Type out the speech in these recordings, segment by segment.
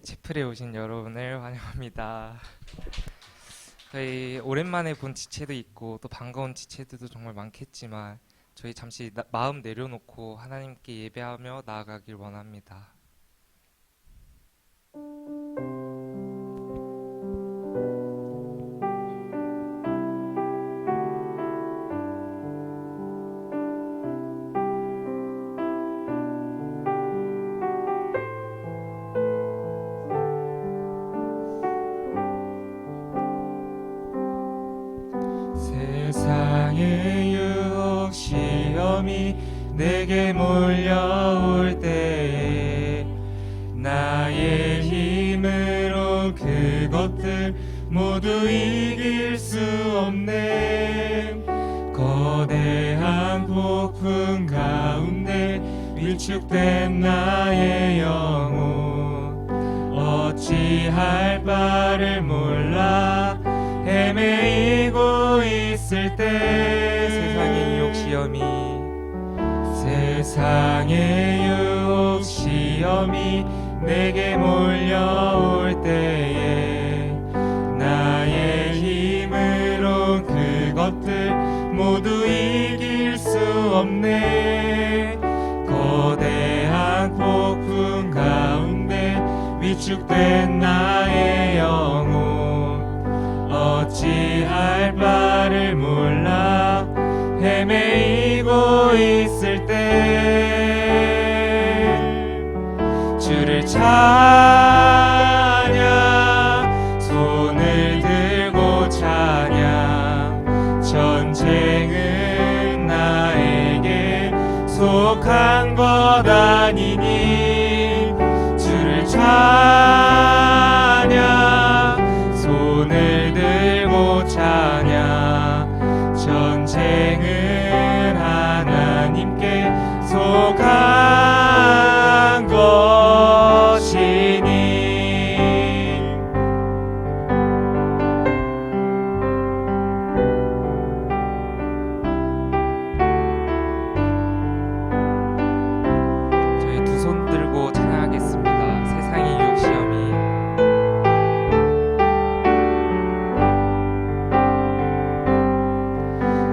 채플에 오신 여러분을 환영합니다. 저희 오랜만에 본 지체도 있고 또 반가운 지체들도 정말 많겠지만 저희 잠시 마음 내려놓고 하나님께 예배하며 나아가길 원합니다. 세상의 유혹 시험이 내게 몰려올 때에 나의 힘으로 그것들 모두 이길 수 없네. 거대한 폭풍 가운데 위축된 나의 영혼 어찌할 바를 몰라 헤매이고 있을 때 세상의 유혹 시험이 내게 몰려올 때에 나의 힘으로 그것들 모두 이길 수 없네. 거대한 폭풍 가운데 위축된 나의 영혼 어찌할 바를 몰라 헤매이고 있을 때 주를 찬양 손을 들고 찬양 전쟁은 나에게 속한 것 아니니 주를 찬양 손을 들고 찬양 전쟁은 하나님께 속한 것이니. 저희 두 손 들고 찬양하겠습니다. 세상의 유혹 시험이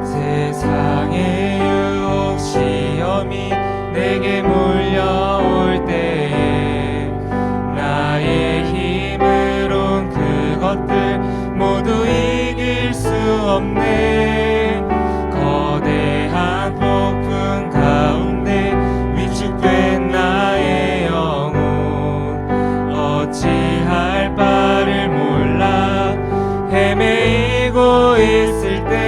세상의 유혹 시험이 내게 몰려올 때에 나의 힘으론 그것들 모두 이길 수 없네. 거대한 폭풍 가운데 위축된 나의 영혼 어찌할 바를 몰라 헤매이고 있을 때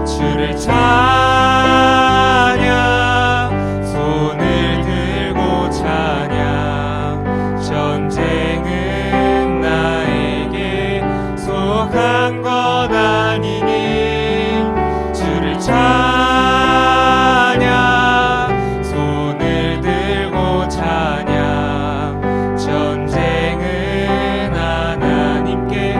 주를 찬양 손을 들고 찬양 전쟁은 나에게 속한 것 아니니 주를 찬양 손을 들고 찬양 전쟁은 하나님께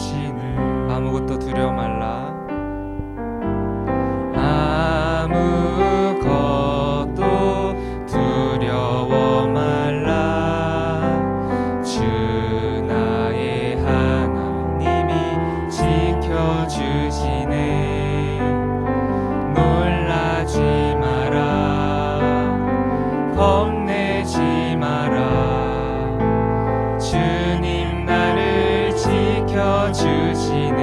주시네. 아무것도 두려워 말라. 아무것도 두려워 말라. 주 나의 하나님이 지켜주시네. 놀라지 마라. 겁내지 마라. 주님 나를 지켜주시네.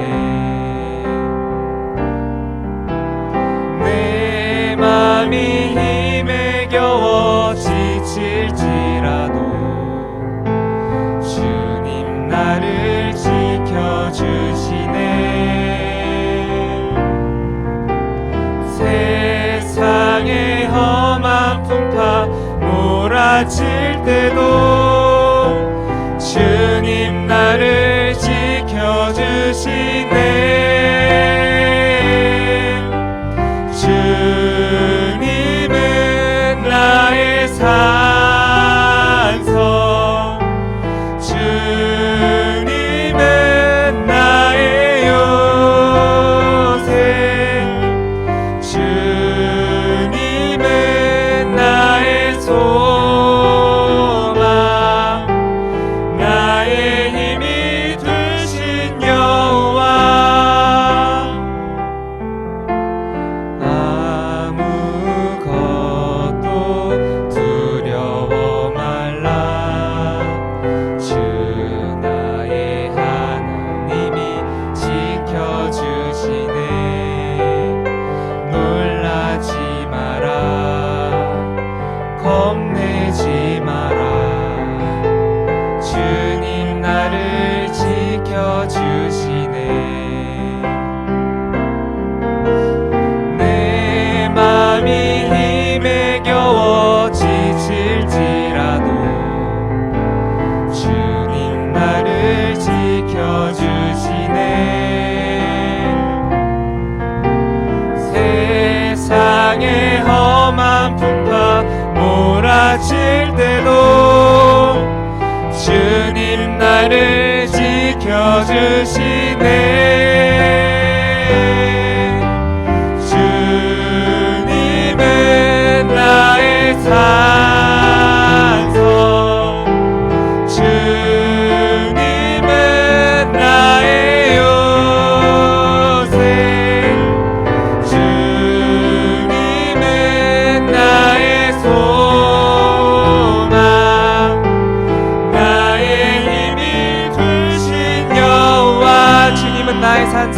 내 맘이 힘에 겨워 지칠지라도 주님 나를 지켜주시네. 세상의 험한 풍파 몰아칠 때도 주님 나를 지켜주시네. 주님은 나의 산성, 주님은 나의 요새, 주님은 나의 소망, 나의 힘이 되신 여호와. 아무것도 두려워 말라. 주 나의 하나님이 지켜주시네. 놀라지 마라. 겁내지 마라. 주님 나를 지켜주시네. 내 맘이 힘에 겨워 지칠지라도 주님 나를 지켜주시네. 세상의 험한 풍파 몰아칠 때도 주님 나를 지켜주시네. 주님은 나의 산성, 주님은 나의 요새, 주님은 나의 소망, 나의 힘이 되신 여호와. 주님은 나의 산성,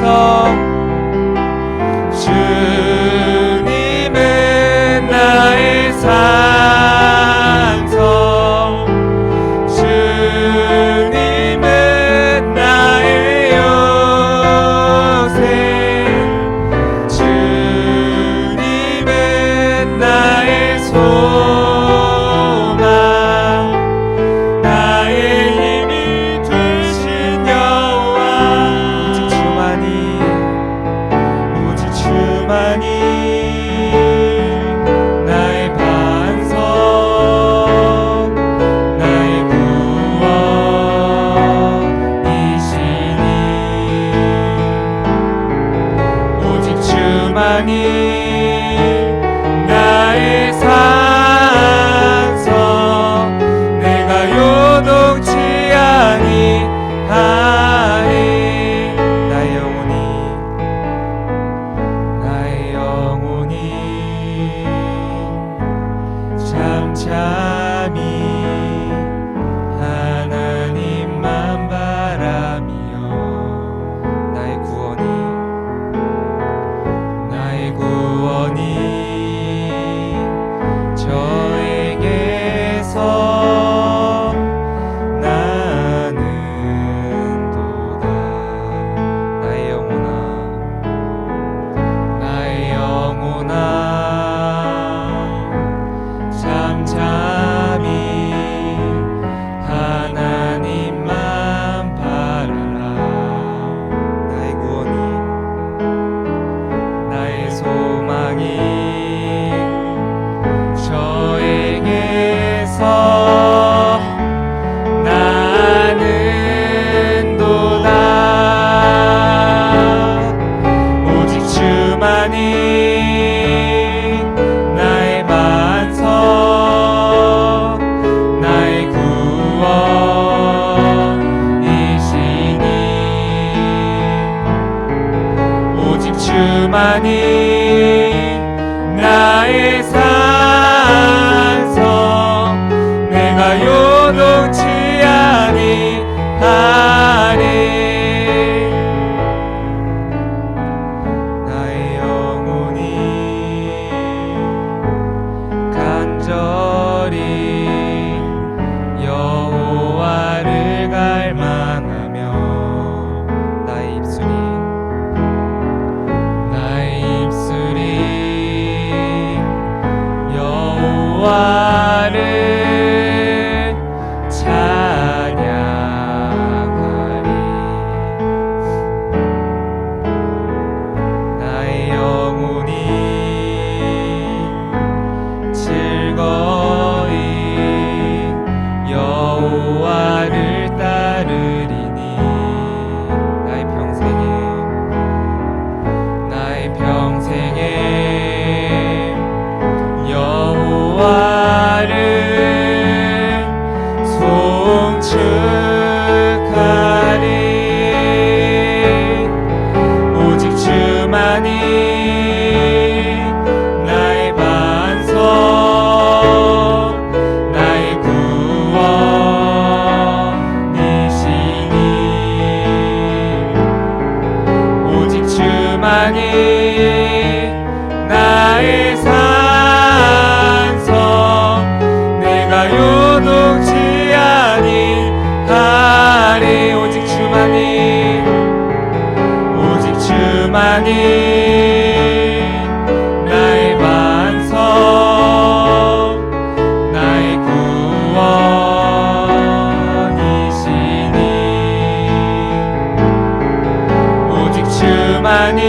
주님은 나의 산성, 주님은 나의 요새, 주님은 나의 소망, 나의 힘이 되신 여호와. 오직 주만이 주만이 나의 산성 내가 요동치 아니하리 나의 영혼이 간절히 여호와를 갈망하며 나의 입술이 여호와를 찬양하리 나의 영혼이 즐거이 여호와를 따르리니 나의 평생에 여호와를 송축하리 오직 주만이 나의 반석 나의 구원이시니 오직 주만이 나의 산성 내가 요동치 아니하리 오직 주만이 나의 반석 나의 구원이시니 오직 주만이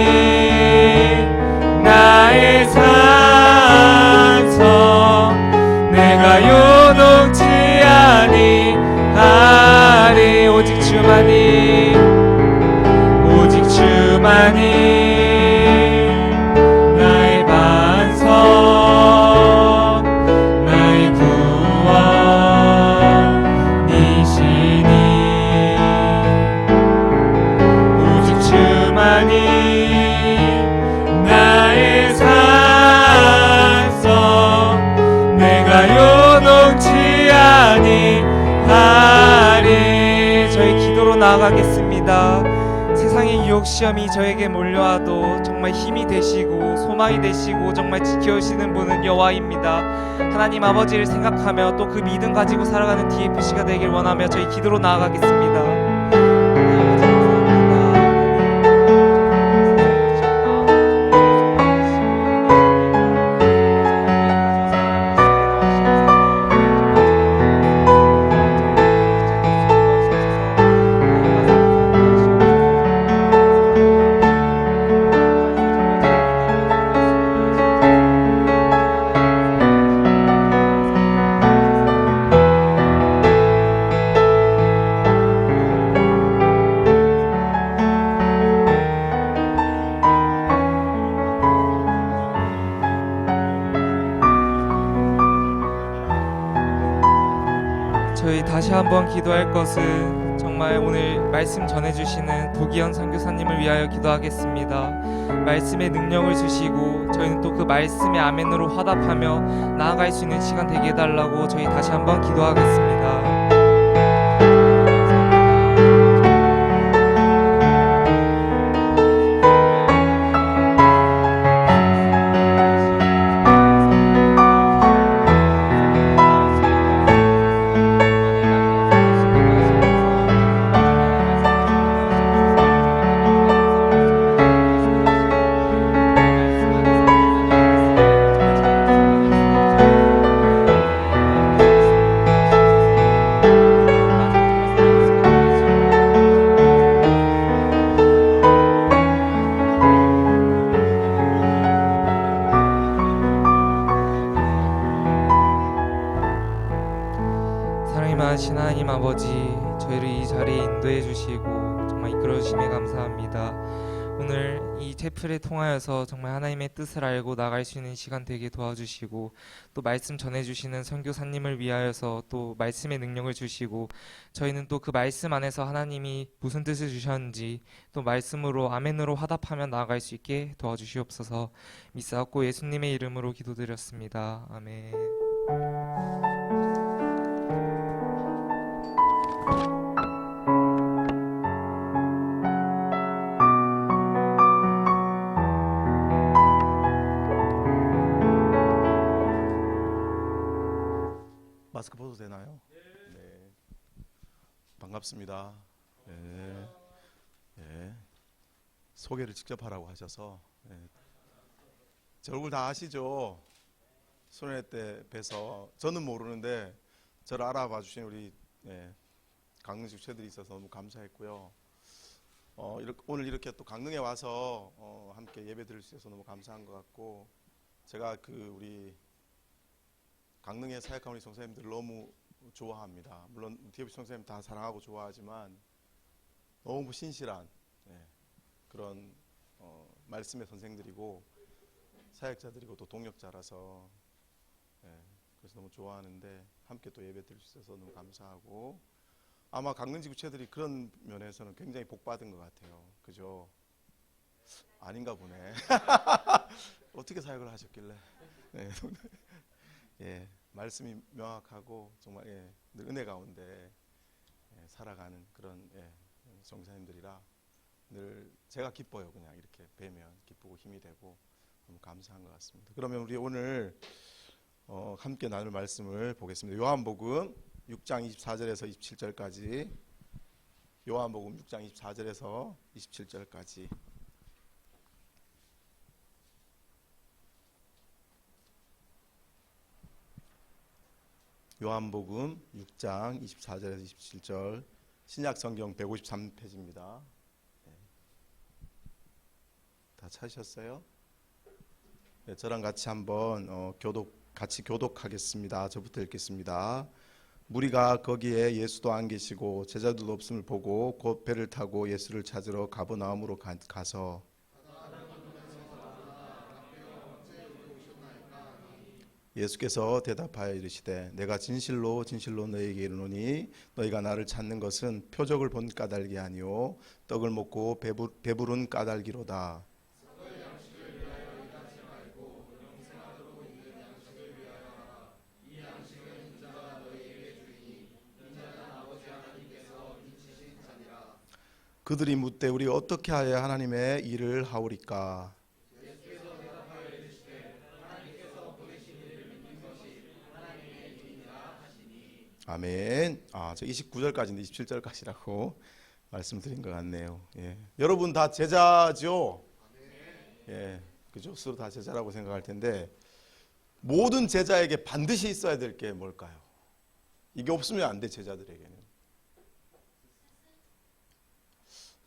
나의 산성 내가 요동치 아니하리 오직 주만이 나의 반석 나의 구원이시니 오직 주만이 나의 산성 내가 요동치 아니하리 저희 기도로 나아가겠습니다. 세상의 유혹 시험이 저에게 몰려와도 정말 힘이 되시고 소망이 되시고 정말 지켜주시는 분은 여호와입니다. 하나님 아버지를 생각하며 또 그 믿음 가지고 살아가는 DFC가 되길 원하며 저희 기도로 나아가겠습니다. 저희 다시 한번 기도할 것은 정말 오늘 말씀 전해주시는 도기현 선교사님을 위하여 기도하겠습니다. 말씀의 능력을 주시고 저희는 또 그 말씀의 아멘으로 화답하며 나아갈 수 있는 시간 되게 해달라고 저희 다시 한번 기도하겠습니다. 사랑하신 하나님 아버지, 저희를 이 자리에 인도해 주시고 정말 이끌어 주심에 감사합니다. 오늘 이 채플을 통하여서 정말 하나님의 뜻을 알고 나갈 수 있는 시간 되게 도와주시고 또 말씀 전해주시는 선교사님을 위하여서 또 말씀의 능력을 주시고 저희는 또 그 말씀 안에서 하나님이 무슨 뜻을 주셨는지 또 말씀으로 아멘으로 화답하며 나아갈 수 있게 도와주시옵소서. 믿사옵고 예수님의 이름으로 기도드렸습니다. 아멘. 마스크 벗어도 되나요? 네. 반갑습니다. 네. 네. 소개를 직접 하라고 하셔서 네. 제 얼굴 다 아시죠? 손해 때 뵈서 저는 모르는데 저를 알아봐 주신 우리 강릉 집체들이 있어서 너무 감사했고요. 오늘 이렇게 또 강릉에 와서 함께 예배 드릴 수 있어서 너무 감사한 것 같고 제가 우리 강릉의 사역하는 우리 성사님들 너무 좋아합니다. 물론 DFC 성사님 다 사랑하고 좋아하지만 너무 신실한 그런 말씀의 선생들이고 사역자들이고 또 동역자라서 그래서 너무 좋아하는데 함께 또 예배 드릴 수 있어서 너무 감사하고 아마 강릉 지구체들이 그런 면에서는 굉장히 복받은 것 같아요. 그죠? 아닌가 보네. 어떻게 사역을 하셨길래? 네. 예, 말씀이 명확하고 정말 늘 은혜 가운데 살아가는 그런 성사님들이라 늘 제가 기뻐요. 그냥 이렇게 뵈면 기쁘고 힘이 되고 너무 감사한 것 같습니다. 그러면 우리 오늘 함께 나눌 말씀을 보겠습니다. 요한복음 6장 24절에서 27절까지 요한복음 6장 24절에서 27절까지 요한복음 6장 24절에서 27절 신약성경 153페이지입니다. 다 찾으셨어요? 네, 저랑 같이 한번 같이 교독하겠습니다. 저부터 읽겠습니다. 무리가 거기에 예수도 안 계시고 제자들도 없음을 보고 곧 배를 타고 예수를 찾으러 가버나움으로 가서 예수께서 대답하여 이르시되 내가 진실로 진실로 너희에게 이르노니 너희가 나를 찾는 것은 표적을 본 까닭이 아니요 떡을 먹고 배부른 까닭이로다. 그들이 묻되 우리 어떻게 하여 하나님의 일을 하오리까? 아멘. 저 29절까지인데 27절까지라고 말씀드린 것 같네요. 예. 여러분 다 제자죠? 예, 그죠? 스스로 다 제자라고 생각할 텐데 모든 제자에게 반드시 있어야 될 게 뭘까요? 이게 없으면 안 돼, 제자들에게는.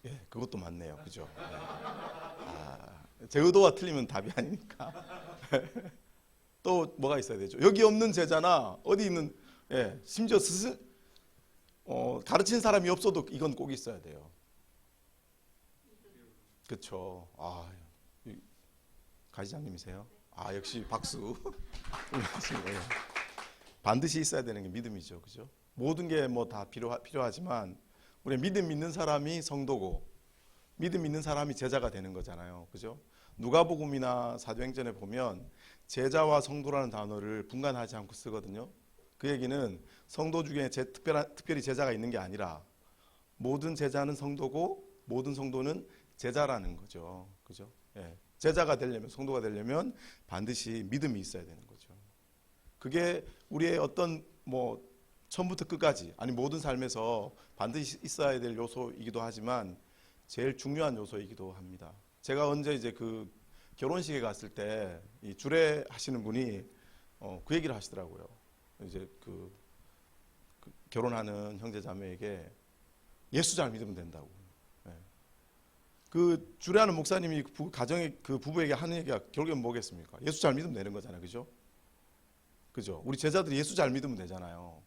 예, 그것도 맞네요. 그죠? 제 의도가 틀리면 답이 아니니까. 또 뭐가 있어야 되죠? 여기 없는 제자나 어디 있는 심지어 가르친 사람이 없어도 이건 꼭 있어야 돼요. 그렇죠. 가지장님이세요? 역시 박수. 반드시 있어야 되는 게 믿음이죠. 그죠? 모든 게 뭐 다 필요하지만 우리 믿음 있는 사람이 성도고 믿음 있는 사람이 제자가 되는 거잖아요. 그죠? 누가복음이나 사도행전에 보면 제자와 성도라는 단어를 분간하지 않고 쓰거든요. 그 얘기는 성도 중에 특별히 제자가 있는 게 아니라 모든 제자는 성도고 모든 성도는 제자라는 거죠. 그죠? 예. 제자가 되려면 성도가 되려면 반드시 믿음이 있어야 되는 거죠. 그게 우리의 어떤 처음부터 끝까지 아니 모든 삶에서 반드시 있어야 될 요소이기도 하지만 제일 중요한 요소이기도 합니다. 제가 언제 이제 그 결혼식에 갔을 때 이 주례 하시는 분이 그 얘기를 하시더라고요. 이제 그 결혼하는 형제 자매에게 예수 잘 믿으면 된다고. 그 주례하는 목사님이 가정의 그 부부에게 하는 얘기가 결국엔 뭐겠습니까? 예수 잘 믿으면 되는 거잖아요, 그죠? 그죠? 우리 제자들이 예수 잘 믿으면 되잖아요.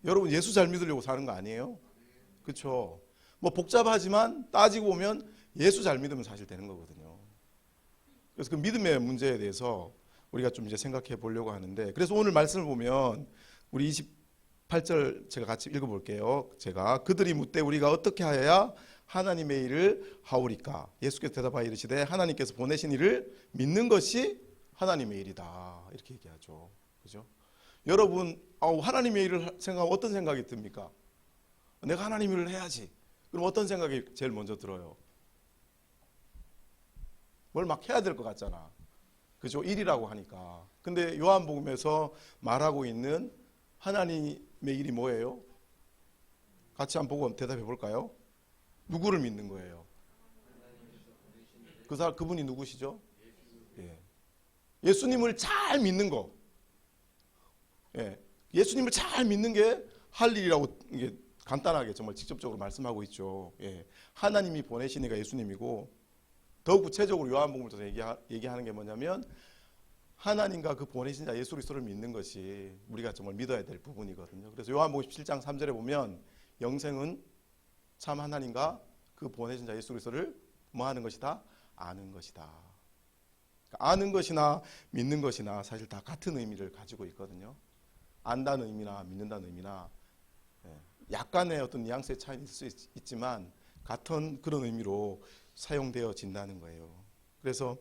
여러분 예수 잘 믿으려고 사는 거 아니에요? 그렇죠? 뭐 복잡하지만 따지고 보면 예수 잘 믿으면 사실 되는 거거든요. 그래서 그 믿음의 문제에 대해서 우리가 좀 이제 생각해 보려고 하는데, 그래서 오늘 말씀을 보면 우리 28절 제가 같이 읽어볼게요. 제가 그들이 묻되 우리가 어떻게 하여야 하나님의 일을 하오리까? 예수께서 대답하여 이르시되 하나님께서 보내신 일을 믿는 것이 하나님의 일이다. 이렇게 얘기하죠. 그죠? 여러분, 하나님의 일을 생각하면 어떤 생각이 듭니까? 내가 하나님 일을 해야지. 그럼 어떤 생각이 제일 먼저 들어요? 뭘 막 해야 될 것 같잖아. 그죠? 일이라고 하니까. 근데 요한복음에서 말하고 있는 하나님의 일이 뭐예요? 같이 한번 보고 대답해 볼까요? 누구를 믿는 거예요? 그분이 누구시죠? 예. 예수님을 잘 믿는 거. 예. 예수님을 잘 믿는 게 할 일이라고 이게 간단하게 정말 직접적으로 말씀하고 있죠. 예. 하나님이 보내신 이가 예수님이고, 더 구체적으로 요한복음을 통해서 얘기하는 게 뭐냐면 하나님과 그 보내신 자 예수 그리스도를 믿는 것이 우리가 정말 믿어야 될 부분이거든요. 그래서 요한복음 17장 3절에 보면 영생은 참 하나님과 그 보내신 자 예수 그리스도를 뭐 하는 것이다? 아는 것이다. 그러니까 아는 것이나 믿는 것이나 사실 다 같은 의미를 가지고 있거든요. 안다는 의미나 믿는다는 의미나 약간의 어떤 뉘앙스의 차이는 있을 수 있지만 같은 그런 의미로 사용되어진다는 거예요. 그래서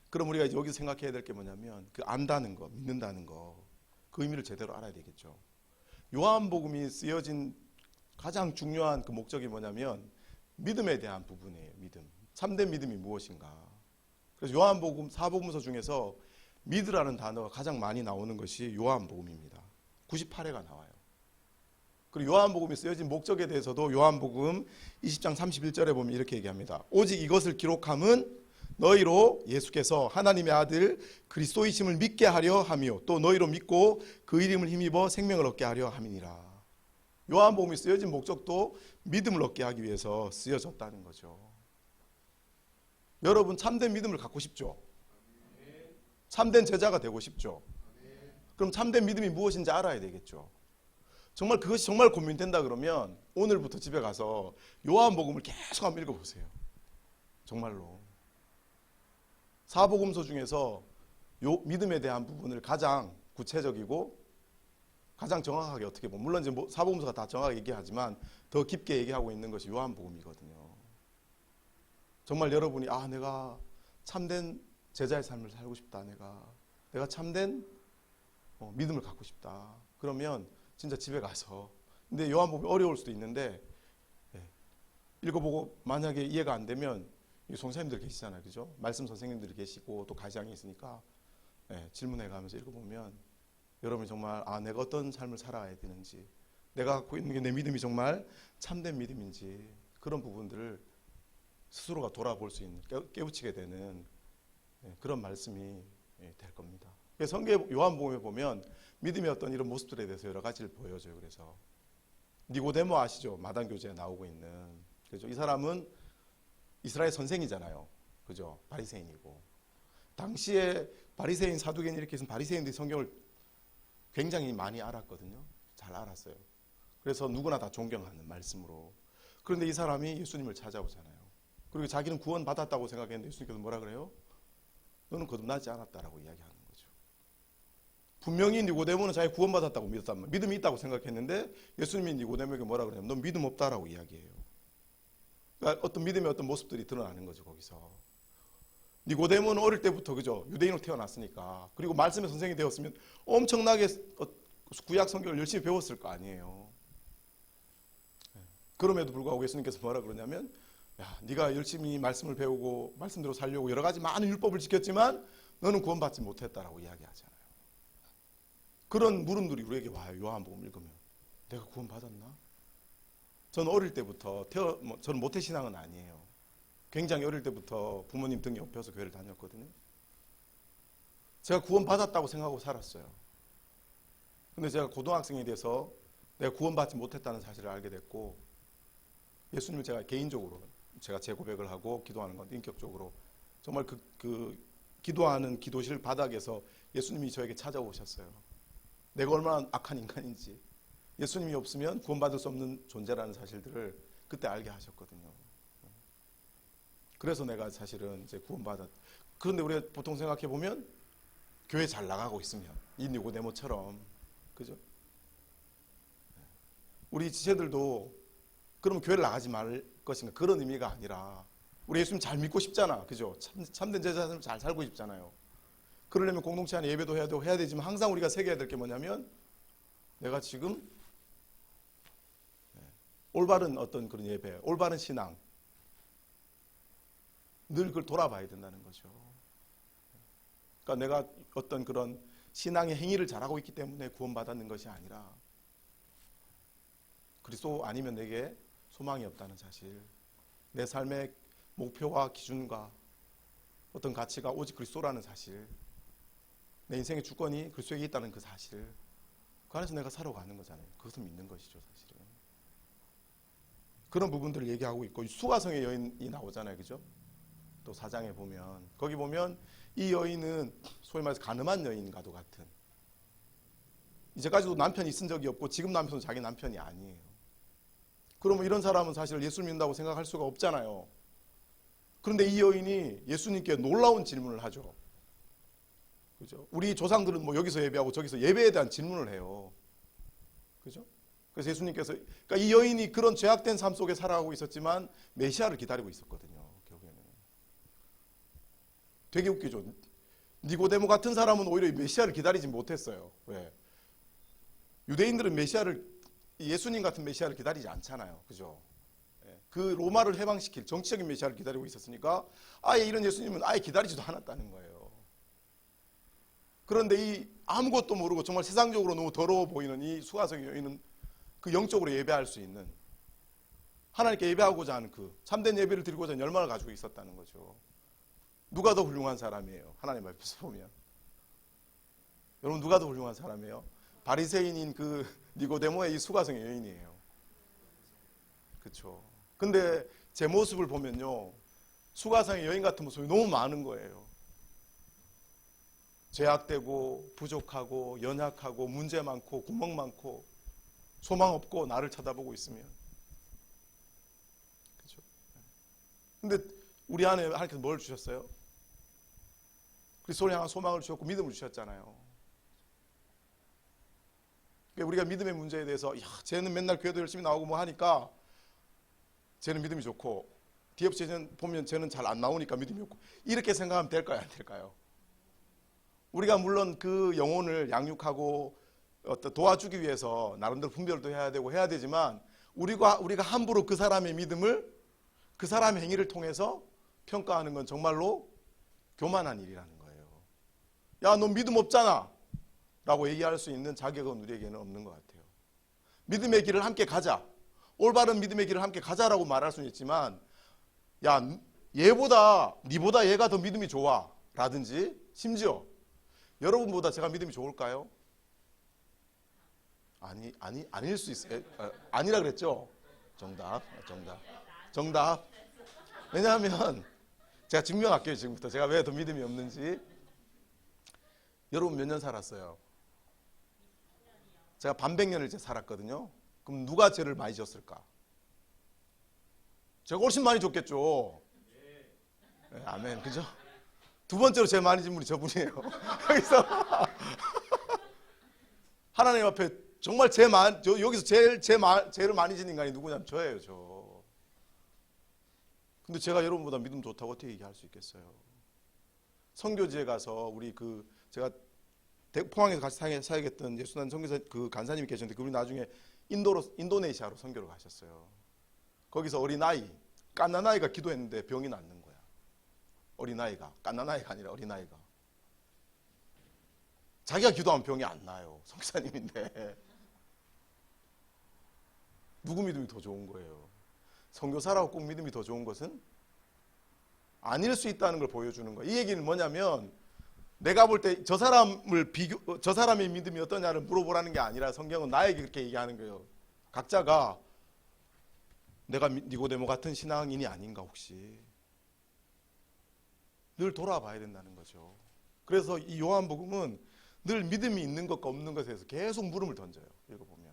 그럼 우리가 이제 여기서 생각해야 될 게 뭐냐면 그 안다는 거, 믿는다는 거, 그 의미를 제대로 알아야 되겠죠. 요한복음이 쓰여진 가장 중요한 그 목적이 뭐냐면 믿음에 대한 부분이에요. 믿음. 참된 믿음이 무엇인가. 그래서 요한복음 사복음서 중에서 믿으라는 단어가 가장 많이 나오는 것이 요한복음입니다. 98회가 나와요. 그리고 요한복음이 쓰여진 목적에 대해서도 요한복음 20장 31절에 보면 이렇게 얘기합니다. 오직 이것을 기록함은 너희로 예수께서 하나님의 아들 그리스도이심을 믿게 하려 함이요 또 너희로 믿고 그 이름을 힘입어 생명을 얻게 하려 함이니라. 요한복음이 쓰여진 목적도 믿음을 얻게 하기 위해서 쓰여졌다는 거죠. 여러분 참된 믿음을 갖고 싶죠? 참된 제자가 되고 싶죠? 그럼 참된 믿음이 무엇인지 알아야 되겠죠. 정말 그것이 정말 고민된다 그러면 오늘부터 집에 가서 요한복음을 계속 한번 읽어보세요. 정말로. 사복음서 중에서 믿음에 대한 부분을 가장 구체적이고 가장 정확하게 어떻게 보면 물론 이제 사복음서가 다 정확하게 얘기하지만 더 깊게 얘기하고 있는 것이 요한복음이거든요. 정말 여러분이 내가 참된 제자의 삶을 살고 싶다. 내가 참된 믿음을 갖고 싶다. 그러면 진짜 집에 가서 근데 요한복음이 어려울 수도 있는데 읽어보고 만약에 이해가 안 되면 선생님들 계시잖아요. 그죠? 말씀 선생님들이 계시고 또 가장이 있으니까 질문해 가면서 읽어보면 여러분이 정말 내가 어떤 삶을 살아야 되는지 내가 갖고 있는 게 내 믿음이 정말 참된 믿음인지 그런 부분들을 스스로가 돌아볼 수 있는 깨우치게 되는 그런 말씀이 될 겁니다. 성경 요한복음에 보면 믿음의 어떤 이런 모습들에 대해서 여러 가지를 보여줘요. 그래서 니고데모 아시죠? 마당 교재에 나오고 있는 그죠? 이 사람은 이스라엘 선생이잖아요. 그죠? 바리새인이고 당시에 바리새인 사두개인 이렇게 해서 바리새인들이 성경을 굉장히 많이 알았거든요. 잘 알았어요. 그래서 누구나 다 존경하는 말씀으로. 그런데 이 사람이 예수님을 찾아오잖아요. 그리고 자기는 구원 받았다고 생각했는데 예수님께서 뭐라 그래요? 너는 거듭나지 않았다라고 이야기하는 거죠. 분명히 니고데모는 자기 구원받았다고 믿었단 말이에요. 믿음이 있다고 생각했는데 예수님이 니고데모에게 뭐라 그러냐면 넌 믿음 없다라고 이야기해요. 그러니까 어떤 믿음의 어떤 모습들이 드러나는 거죠. 거기서 니고데모는 어릴 때부터 그죠 유대인으로 태어났으니까 그리고 말씀의 선생이 되었으면 엄청나게 구약 성경을 열심히 배웠을 거 아니에요. 그럼에도 불구하고 예수님께서 뭐라 그러냐면 네가 열심히 말씀을 배우고 말씀대로 살려고 여러 가지 많은 율법을 지켰지만 너는 구원받지 못했다라고 이야기하잖아요. 그런 물음들이 우리에게 와요. 요한복음 읽으면 내가 구원받았나? 저는 어릴 때부터 저는 모태신앙은 아니에요. 굉장히 어릴 때부터 부모님 등 옆에서 교회를 다녔거든요. 제가 구원받았다고 생각하고 살았어요. 근데 제가 고등학생이 돼서 내가 구원받지 못했다는 사실을 알게 됐고 예수님을 제가 개인적으로 제가 제 고백을 하고 기도하는 건데 인격적으로 정말 그 기도하는 기도실 바닥에서 예수님이 저에게 찾아오셨어요. 내가 얼마나 악한 인간인지 예수님이 없으면 구원받을 수 없는 존재라는 사실들을 그때 알게 하셨거든요. 그래서 내가 사실은 이제 구원받았. 그런데 우리가 보통 생각해 보면 교회 잘 나가고 있으면 이 니고데모처럼, 그죠? 우리 지체들도 그러면 교회를 나가지 말 것인가, 그런 의미가 아니라 우리 예수님 잘 믿고 싶잖아, 그죠? 참된 제자들은 잘 살고 싶잖아요. 그러려면 공동체 안에 예배도 해야 되지만 항상 우리가 새겨야 될 게 뭐냐면 내가 지금 올바른 어떤 그런 예배, 올바른 신앙, 늘 그걸 돌아봐야 된다는 거죠. 그러니까 내가 어떤 그런 신앙의 행위를 잘하고 있기 때문에 구원받았는 것이 아니라 그리스도 아니면 내게 소망이 없다는 사실, 내 삶의 목표와 기준과 어떤 가치가 오직 그리스도라는 사실, 내 인생의 주권이 그리스도에게 있다는 그 사실, 그 안에서 내가 살아가는 거잖아요. 그것을 믿는 것이죠, 사실은. 그런 부분들을 얘기하고 있고, 수가성의 여인이 나오잖아요, 그죠? 또 4장에 보면, 거기 보면 이 여인은 소위 말해서 가늠한 여인과도 같은, 이제까지도 남편이 있은 적이 없고 지금 남편은 자기 남편이 아니에요. 그러면 이런 사람은 사실 예수를 믿는다고 생각할 수가 없잖아요. 그런데 이 여인이 예수님께 놀라운 질문을 하죠. 그죠? 우리 조상들은 뭐 여기서 예배하고 저기서 예배에 대한 질문을 해요. 그죠? 그래서 예수님께서, 그러니까 이 여인이 그런 죄악된 삶 속에 살아가고 있었지만 메시아를 기다리고 있었거든요. 결국에는 되게 웃기죠. 니고데모 같은 사람은 오히려 메시아를 기다리지 못했어요. 왜? 유대인들은 메시아를, 예수님 같은 메시아를 기다리지 않잖아요. 그죠? 그 로마를 해방시킬 정치적인 메시아를 기다리고 있었으니까 아예 이런 예수님은 아예 기다리지도 않았다는 거예요. 그런데 이 아무것도 모르고 정말 세상적으로 너무 더러워 보이는 이 수가성의 여인은 그 영적으로 예배할 수 있는, 하나님께 예배하고자 하는 그 참된 예배를 드리고자 하는 열망을 가지고 있었다는 거죠. 누가 더 훌륭한 사람이에요? 하나님 앞에서 보면. 여러분, 누가 더 훌륭한 사람이에요? 바리새인인 그 니고데모의 이 수가성의 여인이에요. 그렇죠. 근데 제 모습을 보면요, 수가성의 여인 같은 모습이 너무 많은 거예요. 죄악되고 부족하고 연약하고 문제 많고 구멍 많고 소망 없고 나를 쳐다보고 있으면, 그렇죠. 근데 우리 안에 하나님께서 뭘 주셨어요? 그리스도를 향한 소망을 주셨고 믿음을 주셨잖아요. 우리가 믿음의 문제에 대해서, 야, 쟤는 맨날 교회도 열심히 나오고 뭐 하니까 쟤는 믿음이 좋고, 디에프 쟤는 보면 쟤는 잘 안 나오니까 믿음이 없고, 이렇게 생각하면 될까요, 안 될까요? 우리가 물론 그 영혼을 양육하고 어떤 도와주기 위해서 나름대로 분별도 해야 되고 해야 되지만, 우리가 함부로 그 사람의 믿음을, 그 사람의 행위를 통해서 평가하는 건 정말로 교만한 일이라는 거예요. 야, 너 믿음 없잖아 라고 얘기할 수 있는 자격은 우리에게는 없는 것 같아요. 믿음의 길을 함께 가자, 올바른 믿음의 길을 함께 가자라고 말할 수는 있지만, 야, 니보다 얘가 더 믿음이 좋아 라든지, 심지어 여러분보다 제가 믿음이 좋을까요? 아닐 수 있어요. 아니라 그랬죠? 정답. 왜냐하면 제가 증명할게요. 지금부터 제가 왜 더 믿음이 없는지. 여러분 몇 년 살았어요? 제가 반백년을 이제 살았거든요. 그럼 누가 죄를 많이 지었을까? 제가 훨씬 많이 졌겠죠. 네, 아멘. 그죠? 두 번째로 제일 많이 진 분이 저분이에요. 여기서 하나님 앞에 정말 여기서 제일 많이 진 인간이 누구냐면 저예요, 저. 근데 제가 여러분보다 믿음 좋다고 어떻게 얘기할 수 있겠어요? 선교지에 가서 제가 포항에서 같이 사역했던 예수난 선교사 그 간사님이 계셨는데, 그분이 나중에 인도네시아로 선교를 가셨어요. 거기서 어린아이, 깐나나이가 기도했는데 병이 낫는 거야. 어린아이가, 깐나나이가 아니라 어린아이가. 자기가 기도하면 병이 안 나요. 선교사님인데. 누구 믿음이 더 좋은 거예요? 선교사라고 꼭 믿음이 더 좋은 것은 아닐 수 있다는 걸 보여주는 거예요. 이 얘기는 뭐냐면, 내가 볼 때 저 사람의 믿음이 어떠냐를 물어보라는 게 아니라 성경은 나에게 그렇게 얘기하는 거예요. 각자가 내가 니고데모 같은 신앙인이 아닌가 혹시 늘 돌아봐야 된다는 거죠. 그래서 이 요한복음은 늘 믿음이 있는 것과 없는 것에 대해서 계속 물음을 던져요. 읽어보면.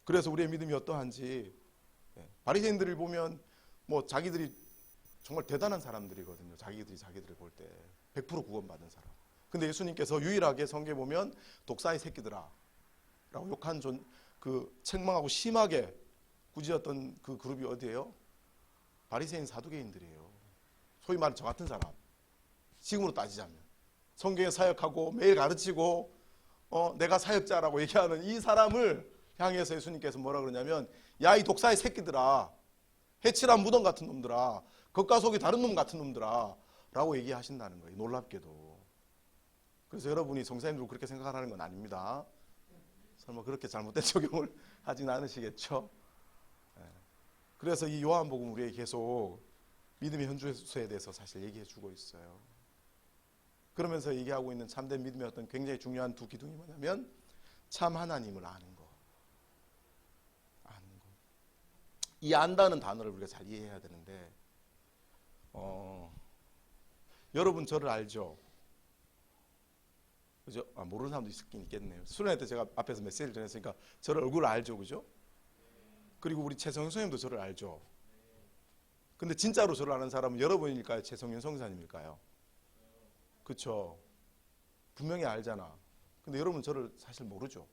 그래서 우리의 믿음이 어떠한지, 바리새인들을 보면 뭐 자기들이 정말 대단한 사람들이거든요. 자기들이 자기들을 볼 때 100% 구원받은 사람. 근데 예수님께서 유일하게 성경에 보면 독사의 새끼들아 라고 욕한 그 책망하고 심하게 꾸짖었던 그 그룹이 어디예요? 바리새인 사두개인들이에요. 소위 말하는 저 같은 사람. 지금으로 따지자면 성경에 사역하고 매일 가르치고 내가 사역자라고 얘기하는 이 사람을 향해서 예수님께서 뭐라 그러냐면 야, 이 독사의 새끼들아, 해칠한 무덤 같은 놈들아, 겉과 속이 다른 놈 같은 놈들아 라고 얘기하신다는 거예요. 놀랍게도. 그래서 여러분이 성사님들도 그렇게 생각하는 건 아닙니다. 설마 그렇게 잘못된 적용을 하진 않으시겠죠? 그래서 이 요한복음 우리에게 계속 믿음의 현주소에 대해서 사실 얘기해 주고 있어요. 그러면서 얘기하고 있는 참된 믿음의 어떤 굉장히 중요한 두 기둥이 뭐냐면 참 하나님을 아는 거. 아는 거. 이 안다는 단어를 우리가 잘 이해해야 되는데 여러분 저를 알죠? 그죠? 모르는 사람도 있긴 있겠네요. 수련회 때 제가 앞에서 메시지를 전했으니까 저를 얼굴 알죠, 그죠? 그리고 우리 최성윤 선생님도 저를 알죠. 근데 진짜로 저를 아는 사람은 여러분일까요? 최성윤 성사님일까요? 그쵸? 분명히 알잖아. 근데 여러분 저를 사실 모르죠.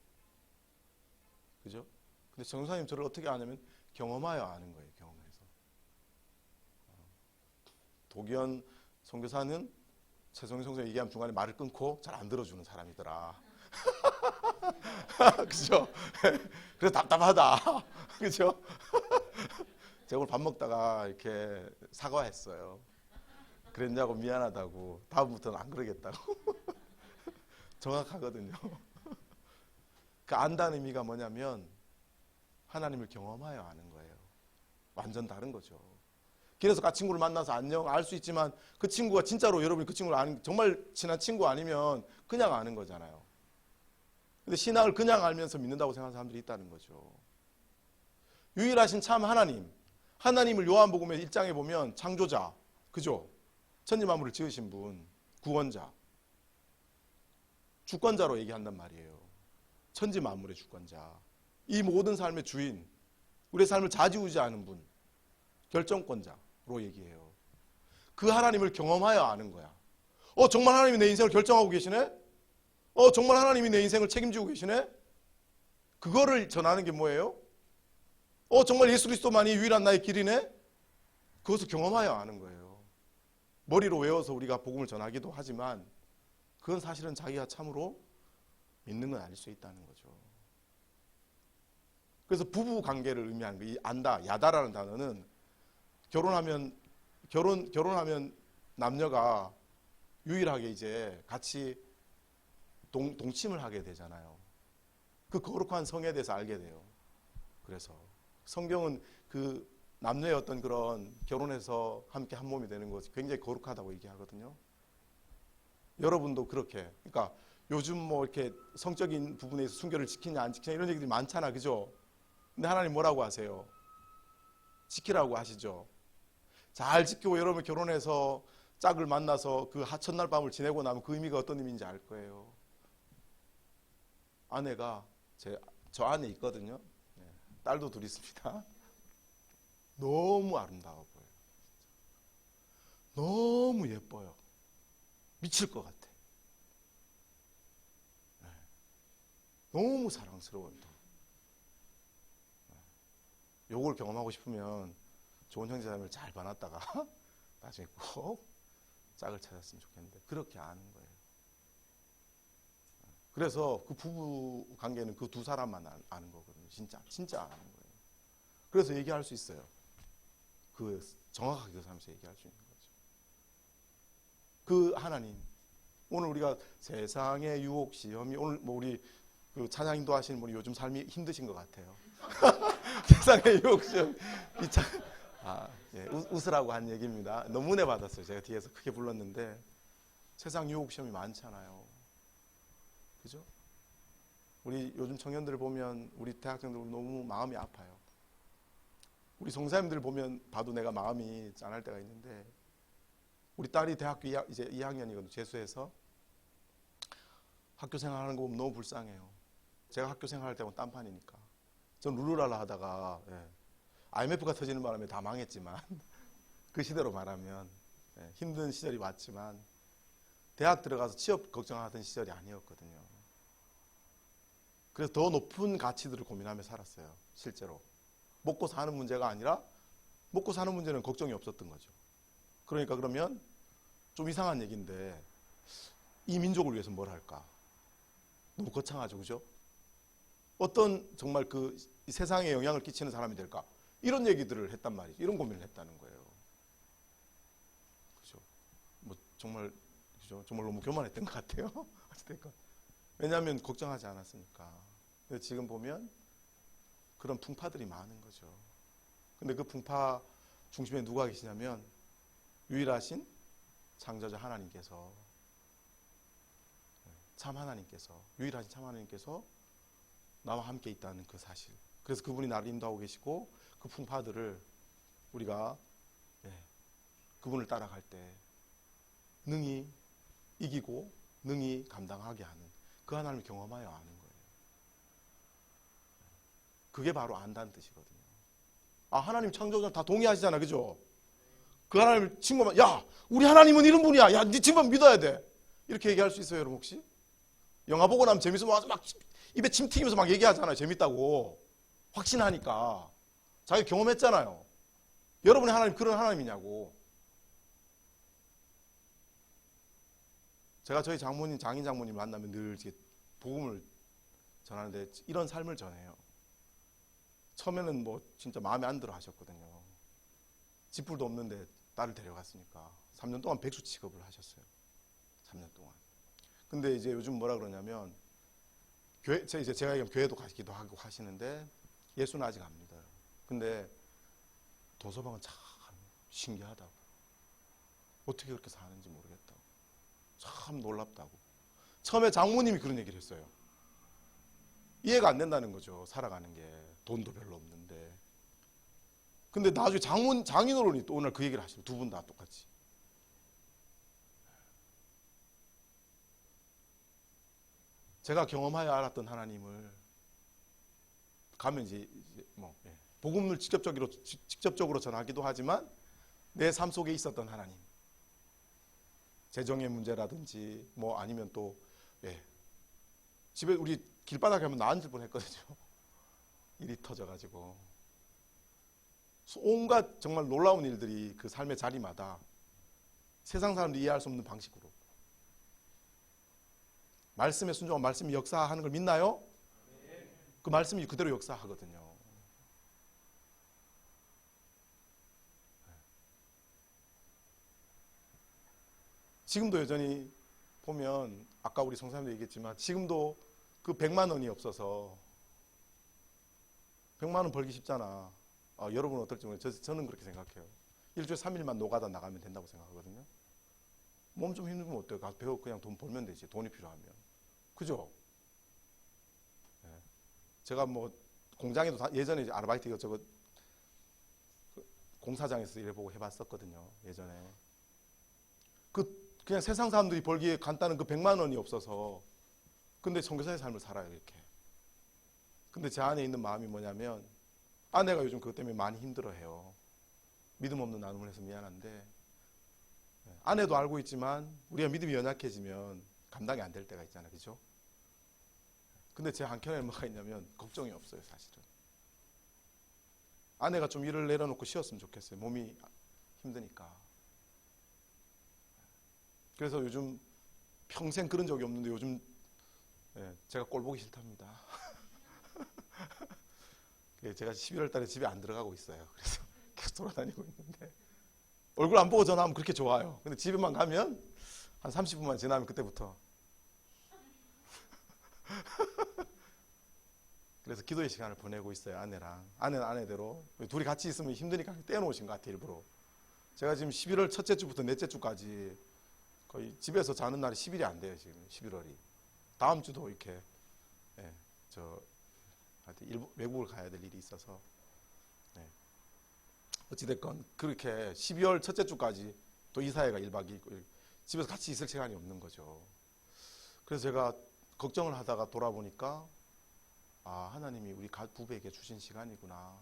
그죠? 근데 성사님 저를 어떻게 아냐면 경험하여 아는 거예요. 경험해서. 도기현 선교사는 최성윤 성사님 얘기하면 중간에 말을 끊고 잘 안 들어주는 사람이더라. 그죠? 그래서 답답하다. 그죠? 제가 오늘 밥 먹다가 이렇게 사과했어요. 그랬냐고 미안하다고. 다음부터는 안 그러겠다고. 정확하거든요. 그 안다는 의미가 뭐냐면 하나님을 경험하여 아는 거예요. 완전 다른 거죠. 길에서 그 친구를 만나서 안녕 알 수 있지만 그 친구가 진짜로 여러분이 그 친구를 아는 정말 친한 친구 아니면 그냥 아는 거잖아요. 근데 신앙을 그냥 알면서 믿는다고 생각하는 사람들이 있다는 거죠. 유일하신 참 하나님, 하나님을 요한복음의 1장에 보면 창조자, 그죠? 천지만물을 지으신 분, 구원자, 주권자로 얘기한단 말이에요. 천지만물의 주권자, 이 모든 삶의 주인, 우리의 삶을 좌지우지하는 분, 결정권자로 얘기해요. 그 하나님을 경험하여 아는 거야. 정말 하나님이 내 인생을 결정하고 계시네? 정말 하나님이 내 인생을 책임지고 계시네? 그거를 전하는 게 뭐예요? 정말 예수 그리스도만이 유일한 나의 길이네? 그것을 경험하여 아는 거예요. 머리로 외워서 우리가 복음을 전하기도 하지만 그건 사실은 자기가 참으로 믿는 건 아닐 수 있다는 거죠. 그래서 부부 관계를 의미하는 거, 이 안다, 야다라는 단어는 결혼하면 남녀가 유일하게 이제 같이 동침을 하게 되잖아요. 그 거룩한 성에 대해서 알게 돼요. 그래서 성경은 그 남녀의 어떤 그런 결혼해서 함께 한 몸이 되는 것이 굉장히 거룩하다고 얘기하거든요. 여러분도 그렇게, 그러니까 요즘 뭐 이렇게 성적인 부분에서 순결을 지키냐 안 지키냐 이런 얘기들이 많잖아, 그죠? 근데 하나님 뭐라고 하세요? 지키라고 하시죠. 잘 지키고 여러분 결혼해서 짝을 만나서 그 첫날 밤을 지내고 나면 그 의미가 어떤 의미인지 알 거예요. 아내가 저 안에 있거든요. 딸도 둘 있습니다. 너무 아름다워 보여요. 너무 예뻐요. 미칠 것 같아. 너무 사랑스러워요. 요걸 경험하고 싶으면 좋은 형제자매를 잘 봐놨다가 나중에 꼭 짝을 찾았으면 좋겠는데 그렇게 아는 거예요. 그래서 그 부부 관계는 그 두 사람만 아는 거거든요. 진짜 아는 거예요. 그래서 얘기할 수 있어요. 그 정확하게 그 사람에서 얘기할 수 있는 거죠. 그 하나님, 오늘 우리가 세상의 유혹 시험이, 오늘 뭐 우리 그 찬양 인도하시는 분이 요즘 삶이 힘드신 것 같아요. 세상의 유혹 시험, 웃으라고 한 얘기입니다. 너무 은혜 받았어요. 제가 뒤에서 크게 불렀는데 세상 유혹 시험이 많잖아요. 그죠? 우리 요즘 청년들 보면, 우리 대학생들 너무 마음이 아파요. 우리 송사님들 보면 봐도 내가 마음이 짠할 때가 있는데, 우리 딸이 대학교 이제 2학년이거든요. 재수해서 학교 생활하는 거 보면 너무 불쌍해요. 제가 학교 생활할 때는 딴판이니까. 전 룰루랄라 하다가 IMF가 터지는 바람에 다 망했지만 그 시대로 말하면 힘든 시절이 왔지만 대학 들어가서 취업 걱정하던 시절이 아니었거든요. 그래서 더 높은 가치들을 고민하며 살았어요. 실제로 먹고 사는 문제가 아니라 먹고 사는 문제는 걱정이 없었던 거죠. 그러니까 그러면 좀 이상한 얘기인데 이 민족을 위해서 뭘 할까? 너무 거창하죠, 그죠? 어떤 정말 그 세상에 영향을 끼치는 사람이 될까? 이런 얘기들을 했단 말이죠. 이런 고민을 했다는 거예요. 그죠? 뭐 정말 그죠? 정말 너무 교만했던 것 같아요. 어쨌든 왜냐하면 걱정하지 않았으니까. 근데 지금 보면 그런 풍파들이 많은 거죠. 근데 그 풍파 중심에 누가 계시냐면 유일하신 창조자 하나님께서, 참 하나님께서, 유일하신 참 하나님께서 나와 함께 있다는 그 사실. 그래서 그분이 나를 인도하고 계시고 그 풍파들을 우리가 그분을 따라갈 때 능히 이기고 능히 감당하게 하는 그 하나님을 경험하여 아는 거예요. 그게 바로 안다는 뜻이거든요. 아, 하나님 창조자 다 동의하시잖아, 그죠? 그 하나님을 친구만, 야, 우리 하나님은 이런 분이야. 야, 네 친구만 믿어야 돼. 이렇게 얘기할 수 있어요, 여러분 혹시? 영화 보고 나면 재밌으면 와서 막 입에 침 튀기면서 막 얘기하잖아요. 재밌다고. 확신하니까. 자기 경험했잖아요. 여러분의 하나님 그런 하나님이냐고. 제가 저희 장모님, 장인 장모님 만나면 늘 이렇게 복음을 전하는데 이런 삶을 전해요. 처음에는 뭐 진짜 마음에 안 들어 하셨거든요. 집불도 없는데 딸을 데려갔으니까 3년 동안 백수 취급을 하셨어요. 3년 동안. 근데 이제 요즘 뭐라 그러냐면 교회, 이제 제가 얘기하면 교회도 가시기도 하고 하시는데 예수는 아직 안 믿어요. 근데 도서방은 참 신기하다고. 어떻게 그렇게 사는지 모르겠다고. 참 놀랍다고. 처음에 장모님이 그런 얘기를 했어요. 이해가 안 된다는 거죠. 살아가는 게. 돈도 별로 없는데. 근데 나중에 장인어른이 또 오늘 그 얘기를 하시고 두 분 다 똑같이. 제가 경험하여 알았던 하나님을 가면 이제 복음을 직접적으로 전하기도 하지만 내 삶 속에 있었던 하나님, 재정의 문제라든지 뭐 아니면 또 집에 우리 길바닥에 하면 나 앉을 뻔했거든요. 일이 터져가지고 온갖 정말 놀라운 일들이 그 삶의 자리마다 세상 사람들이 이해할 수 없는 방식으로 말씀에 순종한 말씀이 역사하는 걸 믿나요? 그 말씀이 그대로 역사하거든요. 지금도 여전히 보면 아까 우리 성사님도 얘기했지만 지금도 그 100만 원이 없어서 100만 원 벌기 쉽잖아. 여러분은 어떨지 모르겠어요. 저는 그렇게 생각해요. 일주일에 3일만 노가다 나가면 된다고 생각하거든요. 몸 좀 힘들면 어때요? 가서 배우고 그냥 돈 벌면 되지. 돈이 필요하면. 그죠? 제가 뭐 공장에도 예전에 이제 아르바이트 이것저것 공사장에서 일해보고 해봤었거든요. 예전에. 그냥 세상 사람들이 벌기에 간단한 그 100만 원이 없어서 근데 선교사의 삶을 살아요. 이렇게. 근데 제 안에 있는 마음이 뭐냐면 아내가 요즘 그것 때문에 많이 힘들어해요. 믿음 없는 나눔을 해서 미안한데 아내도 알고 있지만 우리가 믿음이 연약해지면 감당이 안 될 때가 있잖아요. 그죠? 근데 제 한켠에 뭐가 있냐면 걱정이 없어요. 사실은. 아내가 좀 일을 내려놓고 쉬었으면 좋겠어요. 몸이 힘드니까. 그래서 요즘 평생 그런 적이 없는데 요즘 제가 꼴 보기 싫답니다. 제가 11월 달에 집에 안 들어가고 있어요. 그래서 계속 돌아다니고 있는데 얼굴 안 보고 전화하면 그렇게 좋아요. 근데 집에만 가면 한 30분만 지나면 그때부터 그래서 기도의 시간을 보내고 있어요. 아내랑. 아내는 아내대로 둘이 같이 있으면 힘드니까 떼어놓으신 것 같아요. 일부러. 제가 지금 11월 첫째 주부터 넷째 주까지 거의 집에서 자는 날이 10일이 안 돼요. 지금 11월이. 다음 주도 이렇게 외국을 가야 될 일이 있어서 어찌됐건 그렇게 12월 첫째 주까지 또 이사회가 1박 2일 집에서 같이 있을 시간이 없는 거죠. 그래서 제가 걱정을 하다가 돌아보니까 하나님이 우리 부부에게 주신 시간이구나.